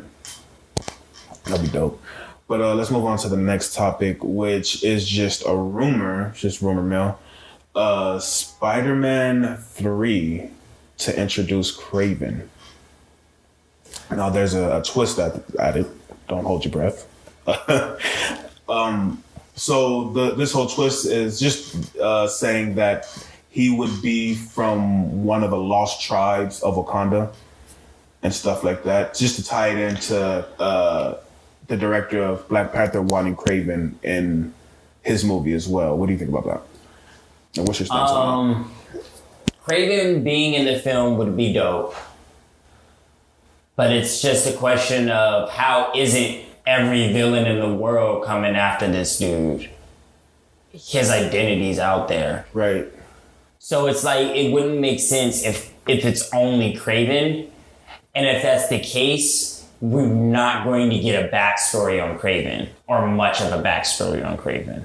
That'd be dope. But let's move on to the next topic, which is just a rumor, just rumor mill. Spider-Man 3 to introduce Kraven. Now there's a twist at it. Don't hold your breath. So this whole twist is just saying that he would be from one of the lost tribes of Wakanda and stuff like that, just to tie it into the director of Black Panther wanting Kraven in his movie as well. What do you think about that? And what's your stance on that? Kraven being in the film would be dope. But it's just a question of how isn't every villain in the world coming after this dude? His identity's out there. Right. So it's like, it wouldn't make sense if it's only Kraven. And if that's the case, we're not going to get a backstory on Kraven, or much of a backstory on Kraven.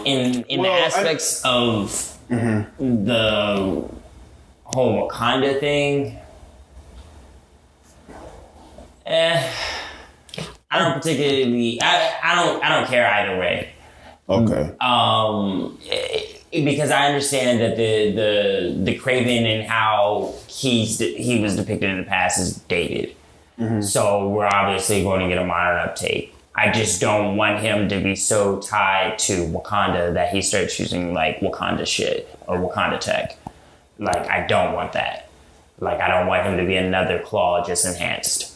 In the aspects of the whole Wakanda thing, I don't particularly. I don't care either way. Okay. Because I understand that the Kraven and how he was depicted in the past is dated. So we're obviously going to get a modern uptake. I just don't want him to be so tied to Wakanda that he starts using like Wakanda shit or Wakanda tech. Like, I don't want that. Like, I don't want him to be another Claw just enhanced.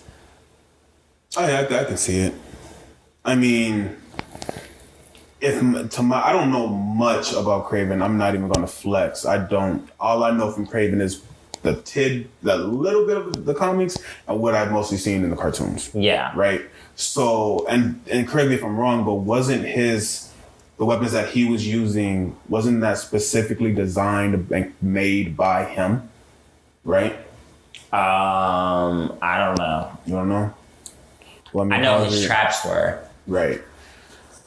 I can see it. I mean, I don't know much about Kraven. I'm not even going to flex. All I know from Kraven is the little bit of the comics and what I've mostly seen in the cartoons. Yeah. Right. So, and correct me if I'm wrong, but wasn't the weapons that he was using, wasn't that specifically designed and made by him? Right. I don't know. You don't know? Well, I know his traps were. Right.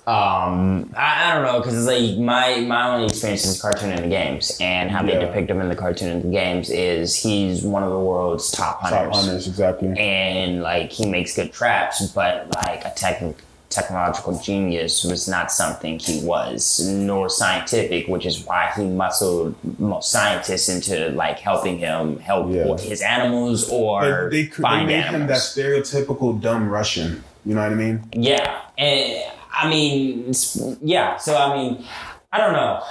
I don't know, because it's like my only experience is cartoon in the games, and how they depict him in the cartoon in the games is he's one of the world's top hunters. Top hunters, exactly. And like, he makes good traps, but like a technological genius was not something he was, nor scientific, which is why he muscled most scientists into like helping him help his animals or they find made animals. him that stereotypical dumb Russian. You know what I mean? Yeah, and I mean, yeah. So I mean, I don't know,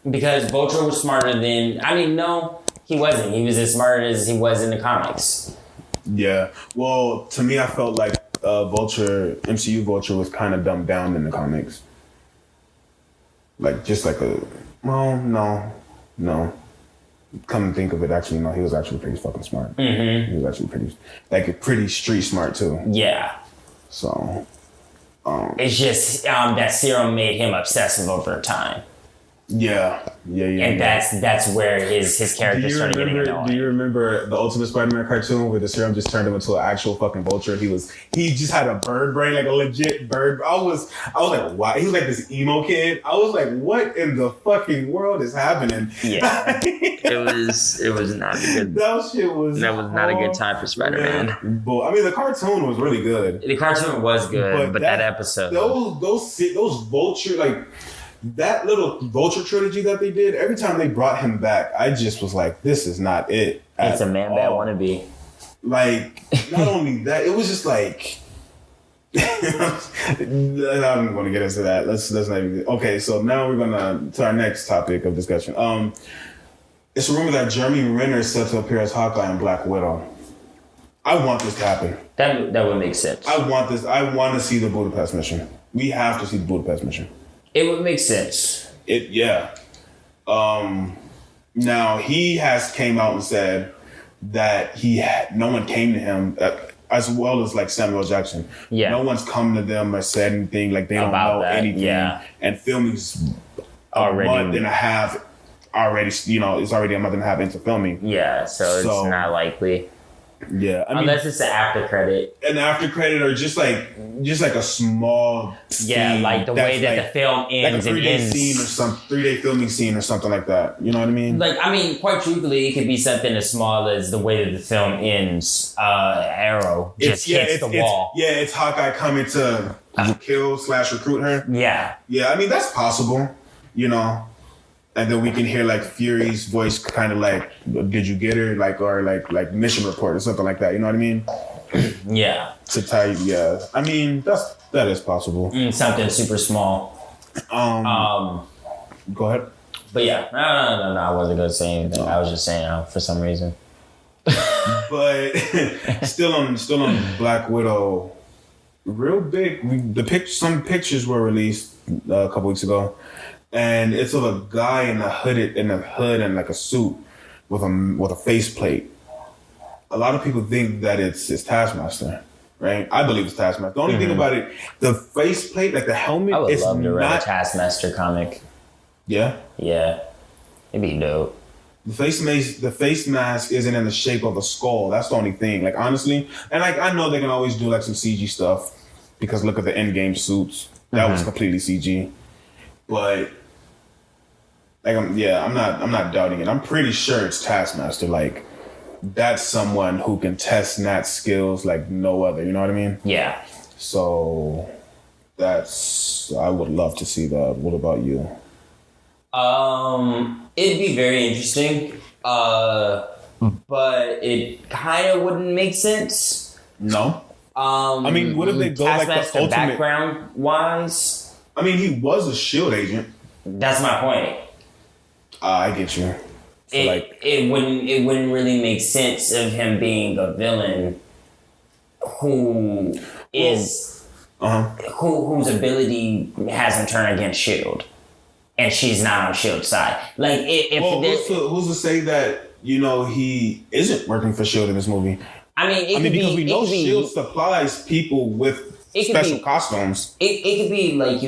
because Vulture was smarter than. No, he wasn't. He was as smart as he was in the comics. Yeah. Well, to me, I felt like MCU Vulture was kind of dumbed down in the comics. Like, just like no. Come to think of it, actually, no, he was actually pretty fucking smart. He was actually pretty street smart too. Yeah. So. It's just that serum made him obsessive over time. Yeah. And that's where his character started getting annoying. Do you remember the Ultimate Spider-Man cartoon where the serum just turned him into an actual fucking vulture? He just had a bird brain, like a legit bird. I was like, wow. He was like this emo kid. I was like, what in the fucking world is happening? Yeah. it was not a good. That was not a good time for Spider-Man. But I mean, the cartoon was really good. The cartoon was good, but that episode, those vulture, like. That little Vulture trilogy that they did, every time they brought him back, I just was like, this is not it. It's a man bad wannabe. Like, not only that, it was just like, I'm going to get into that. Let's not even. Okay, so now we're going to our next topic of discussion. It's a rumor that Jeremy Renner is set to appear as Hawkeye and Black Widow. I want this to happen. That would make sense. I want this. I want to see the Budapest mission. We have to see the Budapest mission. It would make sense. Now he came out and said that no one came to him, as well as like Samuel Jackson. Yeah. No one's come to them or said anything. Like, they don't know anything. Yeah. And filming's a month and a half already. It's already a month and a half into filming. Yeah. So it's not likely. Yeah, I mean, unless it's an after credit. An after credit or just like a small scene Like the way that the film ends, like a 3-day scene or some 3-day filming scene or something like that. You know what I mean? Like, I mean, quite truthfully, it could be something as small as the way that the film ends. Arrow just hits the wall. It's Hawkeye coming to kill/recruit her. Yeah. I mean, that's possible. And then we can hear like Fury's voice, kind of like, "Did you get her?" Or mission report or something like that. You know what I mean? Yeah. To tie. Yeah. I mean, that is possible. Something super small. Go ahead. But yeah, no. I wasn't gonna say anything. I was just saying for some reason. But still on Black Widow. Real big. Some pictures were released a couple weeks ago. And it's of a guy in a hood and like a suit with a faceplate. A lot of people think that it's Taskmaster, right? I believe it's Taskmaster. The only thing about it, the faceplate, like the helmet, I would love to read not a Taskmaster comic. Yeah, it'd be dope. The face mask isn't in the shape of a skull. That's the only thing. Like honestly, and like I know they can always do like some CG stuff because look at the Endgame suits. That was completely CG, but. Like I'm not doubting it. I'm pretty sure it's Taskmaster. Like that's someone who can test Nat's skills like no other. You know what I mean? Yeah. So I would love to see that. What about you? It'd be very interesting. But it kind of wouldn't make sense. No. I mean, what if they go like the ultimate background wise? I mean, he was a SHIELD agent. That's my point. I get you. So it wouldn't really make sense of him being a villain whose ability has him turn against SHIELD, and she's not on SHIELD's side. Like who's to say that he isn't working for SHIELD in this movie? I mean, because we know SHIELD supplies people with special costumes. It could be like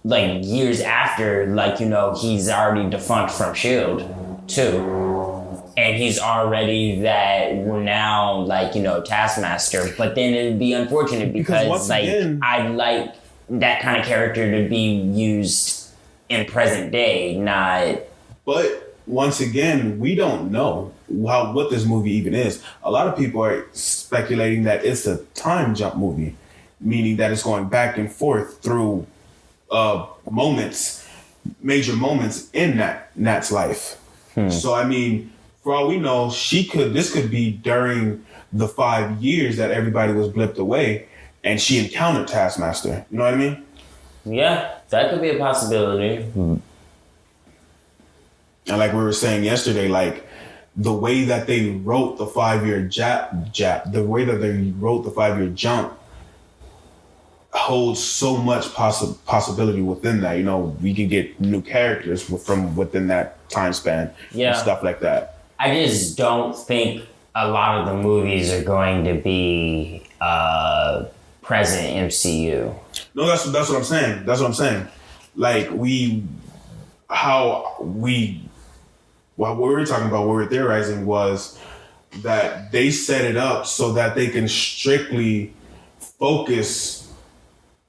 like years after, like, he's already defunct from SHIELD too. And he's already that renowned, like, Taskmaster. But then it'd be unfortunate because I like that kind of character to be used in present day, not... But once again, we don't know what this movie even is. A lot of people are speculating that it's a time jump movie, meaning that it's going back and forth through major moments in Nat's life. So I mean, for all we know, this could be during the 5 years that everybody was blipped away, and she encountered Taskmaster. You know what I mean? Yeah, that could be a possibility. And like we were saying yesterday, like the way that they wrote the 5-year jump holds so much possibility within that. We can get new characters from within that time span and stuff like that. I just don't think a lot of the movies are going to be present MCU. No, that's what I'm saying. That's what I'm saying. Like what we were talking about, what we were theorizing was that they set it up so that they can strictly focus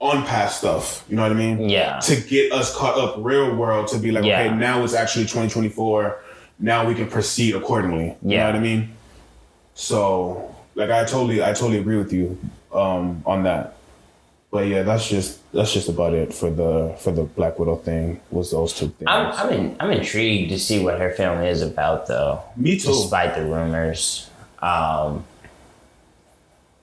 on past stuff, you know what I mean? Yeah. To get us caught up real world, to be like, okay, now it's actually 2024. Now we can proceed accordingly. You know what I mean? So, like, I totally agree with you on that. But yeah, that's just about it for the Black Widow thing. Was those two things? I'm intrigued to see what her film is about, though. Me too. Despite the rumors.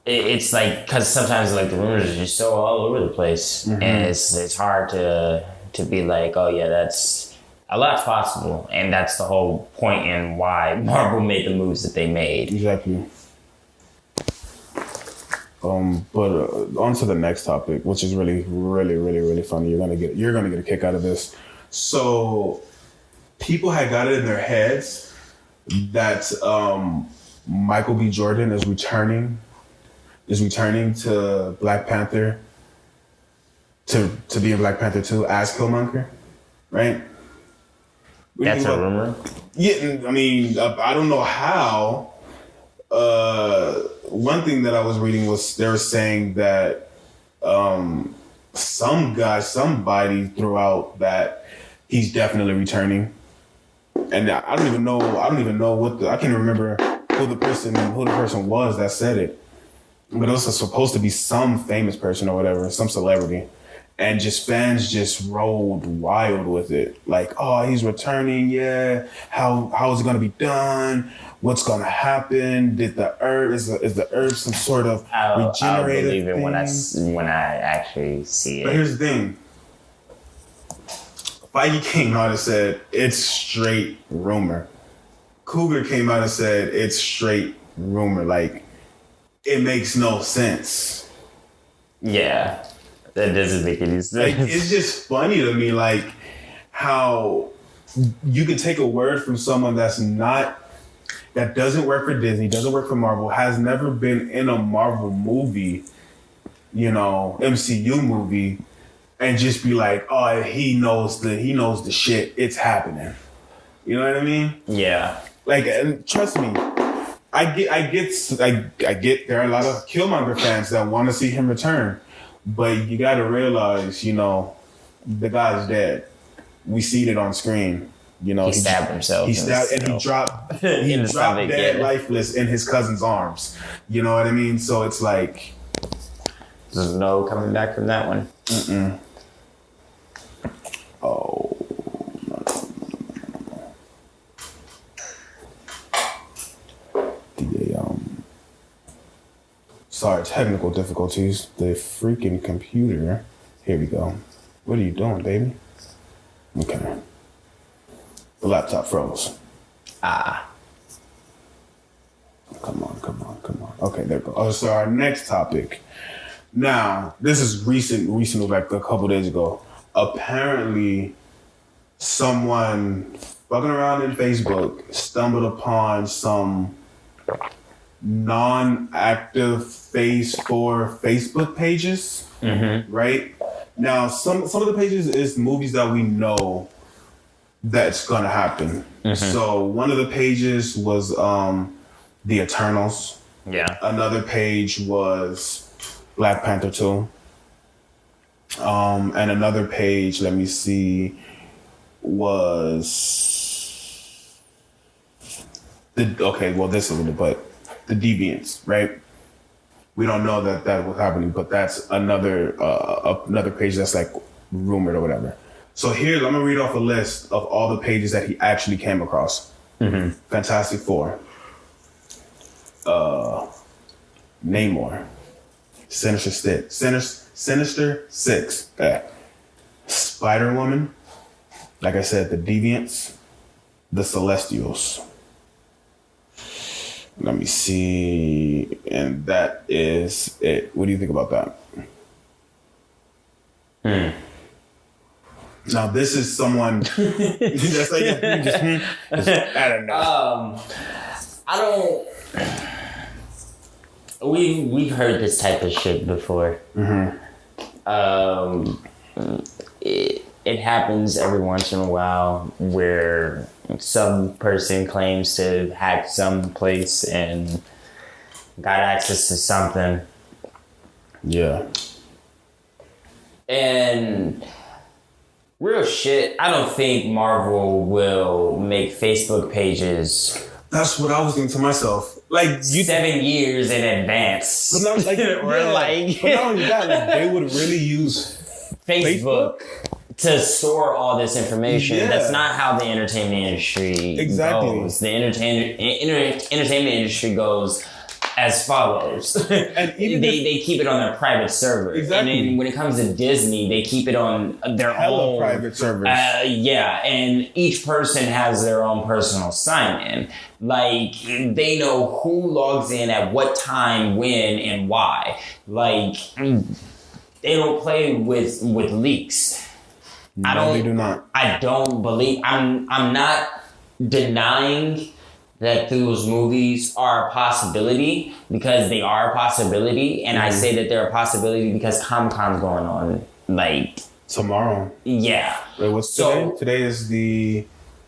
It's like, because sometimes like the rumors are just so all over the place, and it's hard to be like, oh yeah, that's a lot's possible, and that's the whole point in why Marvel made the moves that they made. Exactly. But on to the next topic, which is really, really, really, really funny. You're gonna get a kick out of this. So, people had got it in their heads that Michael B. Jordan is returning to Black Panther to be in Black Panther 2 as Killmonger, right? That's a rumor? Yeah, I mean, I don't know how. one thing that I was reading was they were saying that somebody threw out that he's definitely returning, and I don't even know I can't remember who the person was that said it, but it was supposed to be some famous person or whatever, some celebrity. And fans just rolled wild with it. Like, oh, he's returning, yeah. How is it gonna be done? What's gonna happen? Did the herb is the herb some sort of regenerative I'll believe thing? it when I actually see it. But here's the thing. Feige came out and said it's straight rumor. Cougar came out and said it's straight rumor. Like, it makes no sense. Yeah. That doesn't make any sense. Like, it's just funny to me, like, how you can take a word from someone that doesn't work for Disney, doesn't work for Marvel, has never been in a Marvel movie, MCU movie, and just be like, oh, he knows the shit, it's happening. You know what I mean? Yeah. Like, and trust me, I get there are a lot of Killmonger fans that want to see him return. But you got to realize, the guy's dead. We see it on screen. He stabbed himself. He dropped dead, lifeless in his cousin's arms. You know what I mean? So it's like, there's no coming back from that one. Mm-mm. Oh. Sorry, technical difficulties. The freaking computer. Here we go. What are you doing, baby? Okay. The laptop froze. Come on. Okay, there we go. Oh, so our next topic. Now, this is recent, like a couple days ago. Apparently, someone fucking around in Facebook stumbled upon some non-active Phase 4 Facebook pages, right? Now, some of the pages is movies that we know that's gonna happen. So one of the pages was The Eternals. Yeah. Another page was Black Panther 2. And another page, let me see, was this is it, but The Deviants, right? We don't know that was happening, but that's another page that's like rumored or whatever. So here, I'm gonna read off a list of all the pages that he actually came across. Fantastic Four, Namor, Sinister Six, Spider-Woman, like I said, The Deviants, The Celestials. Let me see. And that is it. What do you think about that? Now, this is someone that's like, I don't know. We've heard this type of shit before. It happens every once in a while where some person claims to hack some place and got access to something. Yeah. And real shit, I don't think Marvel will make Facebook pages. That's what I was thinking to myself. Like 7 years in advance. But not, like, but not only that, like, they would really use Facebook to store all this information. Yeah. That's not how the entertainment industry goes. The entertainment industry goes as follows. And even they keep it on their private server. Exactly. And then when it comes to Disney, they keep it on their own private servers. And each person has their own personal sign-in. Like, they know who logs in at what time, when, and why. Like, they don't play with leaks. No, they do not. I don't believe. I'm not denying that those movies are a possibility, because they are a possibility, and I say that they're a possibility because Comic-Con's going on like tomorrow. Yeah. Wait, what's today? Today is the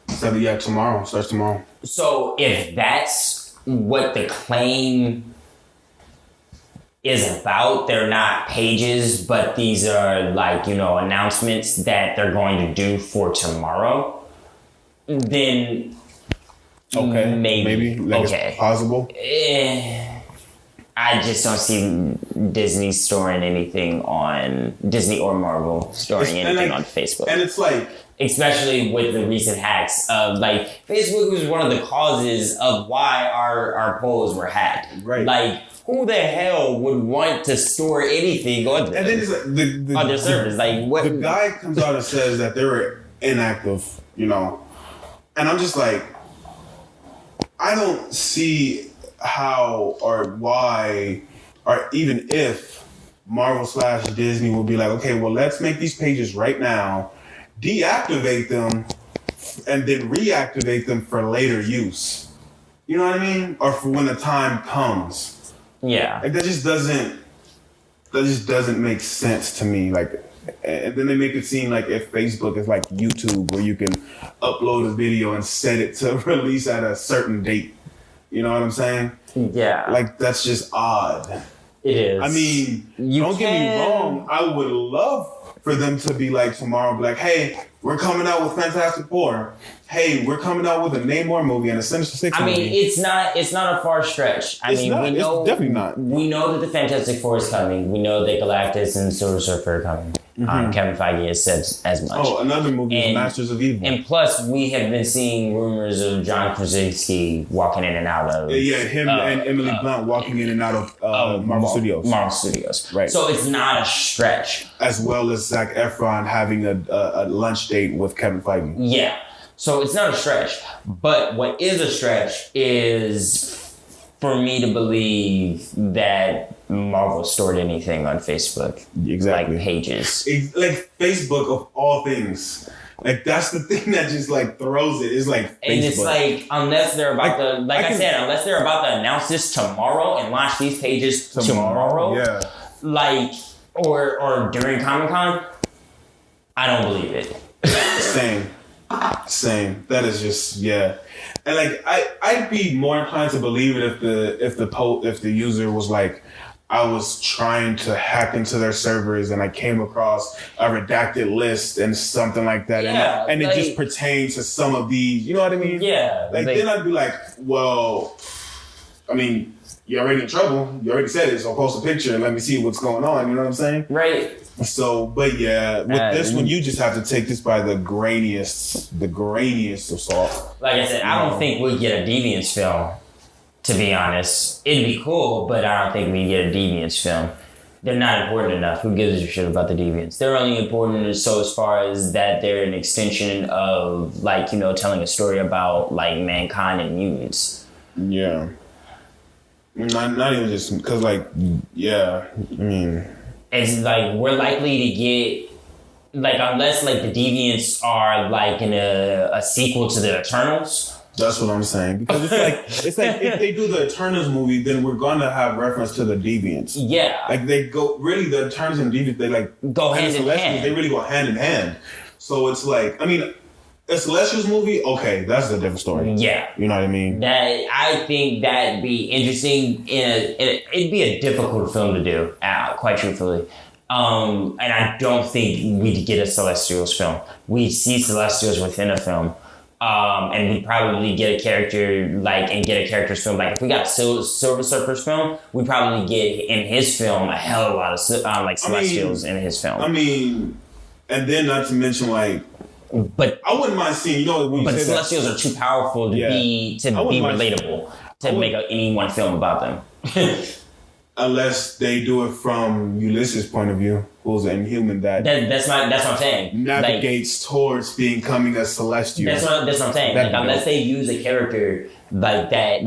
7th. Yeah, tomorrow starts tomorrow. So if that's what the claim is about. They're not pages, but these are like, announcements that they're going to do for tomorrow, then maybe. Like it's possible. I just don't see Disney storing anything on Disney or Marvel storing anything on Facebook. And it's like, especially with the recent hacks of like Facebook was one of the causes of why our polls were hacked. Right. Like, who the hell would want to store anything on and then it's like on their servers? Like, what? The guy comes out and says that they were inactive, and I'm just like, I don't see how or why or even if Marvel/Disney will be like, okay, well, let's make these pages right now, deactivate them, and then reactivate them for later use. You know what I mean? Or for when the time comes. Yeah. Like that just doesn't make sense to me. Like, and then they make it seem like if Facebook is like YouTube, where you can upload a video and set it to release at a certain date. You know what I'm saying? Yeah. Like, that's just odd. It is. I mean, don't get me wrong. I would love for them to be like tomorrow, be like, hey, we're coming out with Fantastic Four. Hey, we're coming out with a Namor movie and a Sinister Six movie. I mean, it's not a far stretch. It's definitely not. We know that the Fantastic Four is coming. We know that Galactus and Silver Surfer are coming. Kevin Feige has said as much. Oh, another movie is Masters of Evil. And plus, we have been seeing rumors of John Krasinski walking in and out of... him and Emily Blunt walking in and out of Marvel Studios. Marvel Studios. Right. So it's not a stretch. As well as Zac Efron having a lunch date with Kevin Feige. Yeah. So it's not a stretch. But what is a stretch is for me to believe that Marvel stored anything on Facebook. Exactly. Like pages. Like Facebook of all things. Like that's the thing that just like throws it. It's like Facebook. And it's like, unless they're about unless they're about to announce this tomorrow and launch these pages tomorrow. Yeah. Like, or during Comic-Con, I don't believe it. Same. That is just, yeah. And like I'd be more inclined to believe it if the user was like, I was trying to hack into their servers and I came across a redacted list and something like that. Yeah, and it just pertains to some of these, you know what I mean? Yeah. Like then I'd be like, well, I mean, you're already in trouble. You already said it, so post a picture and let me see what's going on. You know what I'm saying? Right. So, but yeah, with this one, you just have to take this by the grainiest of salt. Like I said, I don't think we'd get a Deviants film, to be honest. It'd be cool, but I don't think we'd get a Deviants film. They're not important enough. Who gives a shit about the Deviants? They're only important as far as that they're an extension of, like, telling a story about, like, mankind and mutants. Yeah. Not even just, because, like, yeah, I mean... It's like we're likely to get, like, unless like the Deviants are like in a sequel to the Eternals. That's what I'm saying, because it's like if they do the Eternals movie, then we're gonna have reference to the Deviants. Yeah, like they go really the Eternals and Deviants, they like go hand in hand. They really go hand in hand. So it's like, I mean, a Celestials movie, okay, that's a different story. Yeah, you know what I mean. That I think that'd be interesting. It'd be a difficult film to do, quite truthfully. And I don't think we'd get a Celestials film. We see Celestials within a film. And we'd probably get a character get a character's film. Like if we got Silver Surfer's film, we'd probably get in his film a hell of a lot of Celestials in his film. I mean, and then not to mention like, but I wouldn't mind seeing, when but Celestials are too powerful to be relatable to make any one film about them. Unless they do it from Ulysses' point of view, who's an Inhuman that's what I'm saying. Navigates towards becoming a Celestial. That's what I'm saying. Like, unless they use a character like that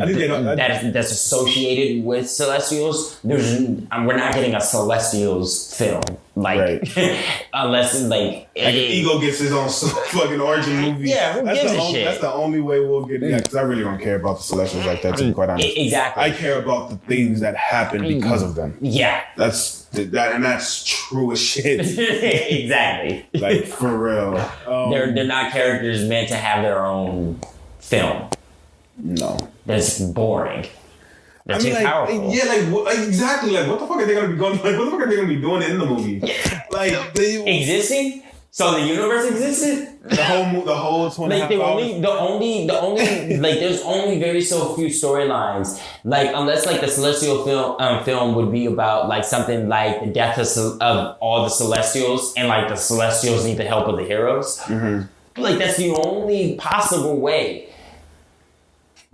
that's associated with Celestials, we're not getting a Celestials film. Like, right. Unless like Ego gets his own fucking origin movie. Yeah, who gives a shit? That's the only way we'll get it. Yeah, because I really don't care about the Celestials like that, to be quite honest. Exactly. I care about the things that happen because of them. Yeah. That's true as shit. Exactly. Like, for real. They're not characters meant to have their own film. No. That's boring. They're too like, powerful. Yeah, exactly. Like, what the fuck are they gonna be going? Like, what the fuck are they gonna be doing in the movie? Like, existing. So the universe existed. The whole 2.5 like hours. the only like there's only very so few storylines. Like unless like the Celestial film would be about like something like the death of all the Celestials and like the Celestials need the help of the heroes. Mm-hmm. Like that's the only possible way.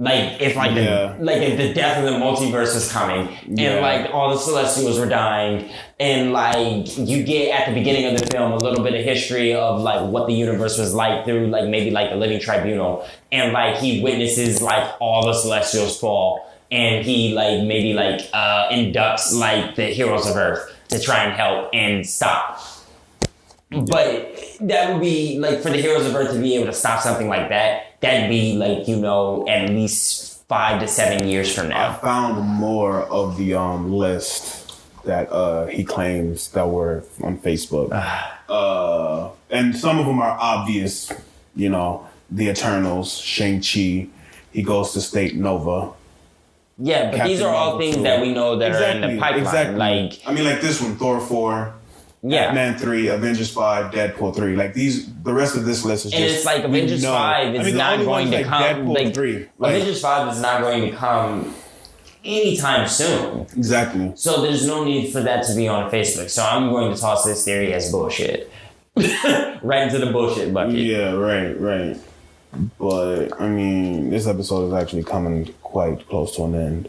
Like if like if the death of the multiverse was coming and like all the Celestials were dying and like you get at the beginning of the film a little bit of history of like what the universe was like through like maybe like the Living Tribunal and like he witnesses like all the Celestials fall and he like maybe like inducts like the heroes of Earth to try and help and stop. But that would be like for the heroes of Earth to be able to stop something like that. That'd be like, at least 5 to 7 years from now. I found more of the list that he claims that were on Facebook. And some of them are obvious, the Eternals, Shang-Chi, he goes to State Nova. Yeah, but Captain these are all things that we know that are in the pipeline. Exactly. Like, I mean, like this one, Thor 4. Yeah. Ant-Man 3, Avengers 5, Deadpool 3. Like the rest of this list is and just... it's like Avengers 5 is not going to come... Deadpool 3. Avengers 5 is not going to come anytime soon. Exactly. So there's no need for that to be on Facebook. So I'm going to toss this theory as bullshit. Right into the bullshit bucket. Yeah, right. But, I mean, this episode is actually coming quite close to an end.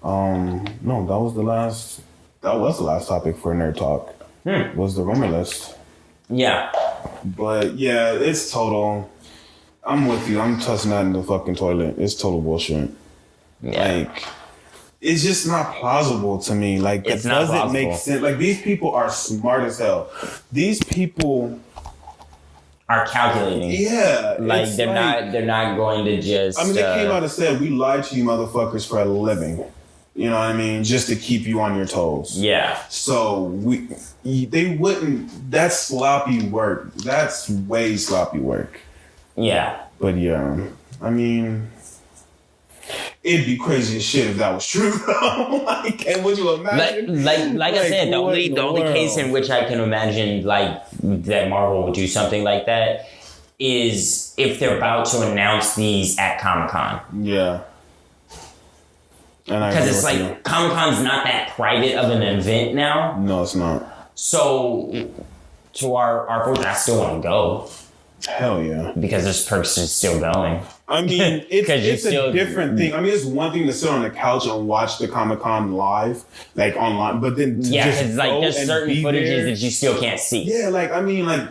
No, that was the last topic for Nerd Talk. Was the rumor list. Yeah. But yeah, it's total. I'm with you. I'm tossing that in the fucking toilet. It's total bullshit. Yeah. Like, it's just not plausible to me. Like, it doesn't make sense. Like, these people are smart as hell. These people are calculating. Yeah. Like, they're not going to just... I mean, they came out and said, we lied to you motherfuckers for a living. You know what I mean? Just to keep you on your toes. Yeah. So they wouldn't. That's sloppy work. That's way sloppy work. Yeah. But yeah, I mean, it'd be crazy as shit if that was true. Like, and would you imagine? Like I said, the only case in which I can imagine like that Marvel would do something like that is if they're about to announce these at Comic-Con. Yeah. Because it's like Comic-Con's not that private of an event now. No, it's not. So, to our fortune, I still want to go. Hell yeah. Because this person is still going. I mean, it's a different thing. I mean, it's one thing to sit on the couch and watch the Comic-Con live, like online, but then because like there's certain footages that you still can't see. Yeah, like I mean, like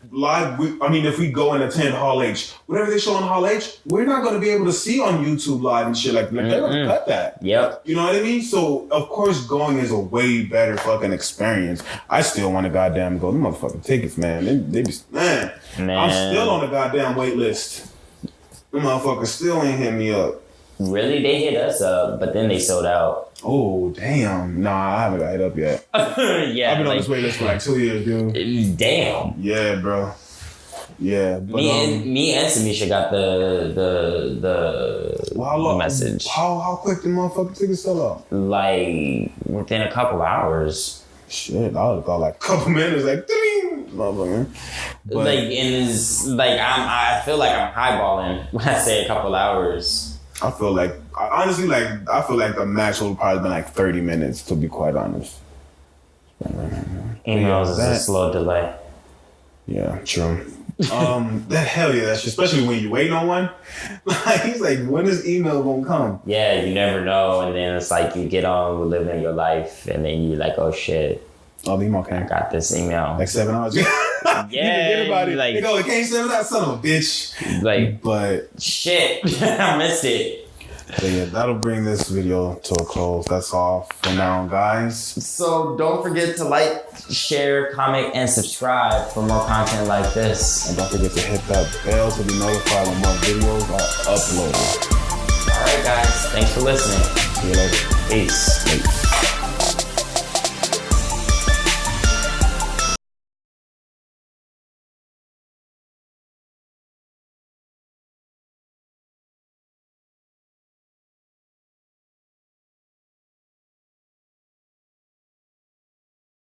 live. If we go and attend Hall H, whatever they show on Hall H, we're not going to be able to see on YouTube live and shit. Like they're going to cut that. Yep. You know what I mean? So of course, going is a way better fucking experience. I still want to goddamn go. The motherfucking tickets, man. They be man. I'm still on the goddamn wait list. The motherfuckers still ain't hit me up. Really? They hit us up, but then they sold out. Oh, damn. Nah, I haven't got hit up yet. Yeah. I've been on this wait list for like 2 years, dude. Damn. Yeah, bro. Yeah. But, me and Samisha got the message. How quick the motherfucking tickets sell out? Like, within a couple hours. Shit, I would have thought like a couple minutes, like, ding, motherfucker. I feel like I'm highballing when I say a couple hours. I feel like the max would have probably been like 30 minutes, to be quite honest. Emails is a slow delay. Yeah, true. Hell yeah, that's especially when you waiting on one. Like he's like, when is email gonna come? Yeah, you never know, and then it's like you get on with living your life, and then you're like, oh shit. Oh, the email came. I got this email. Like 7 hours. Yeah. You forget about it. Like, they go, it came 7 hours, son of a bitch. Like, but shit, I missed it. But yeah, that'll bring this video to a close. That's all for now, guys. So don't forget to like, share, comment, and subscribe for more content like this. And don't forget to hit that bell to be notified when more videos are uploaded. All right, guys. Thanks for listening. See you later. Peace.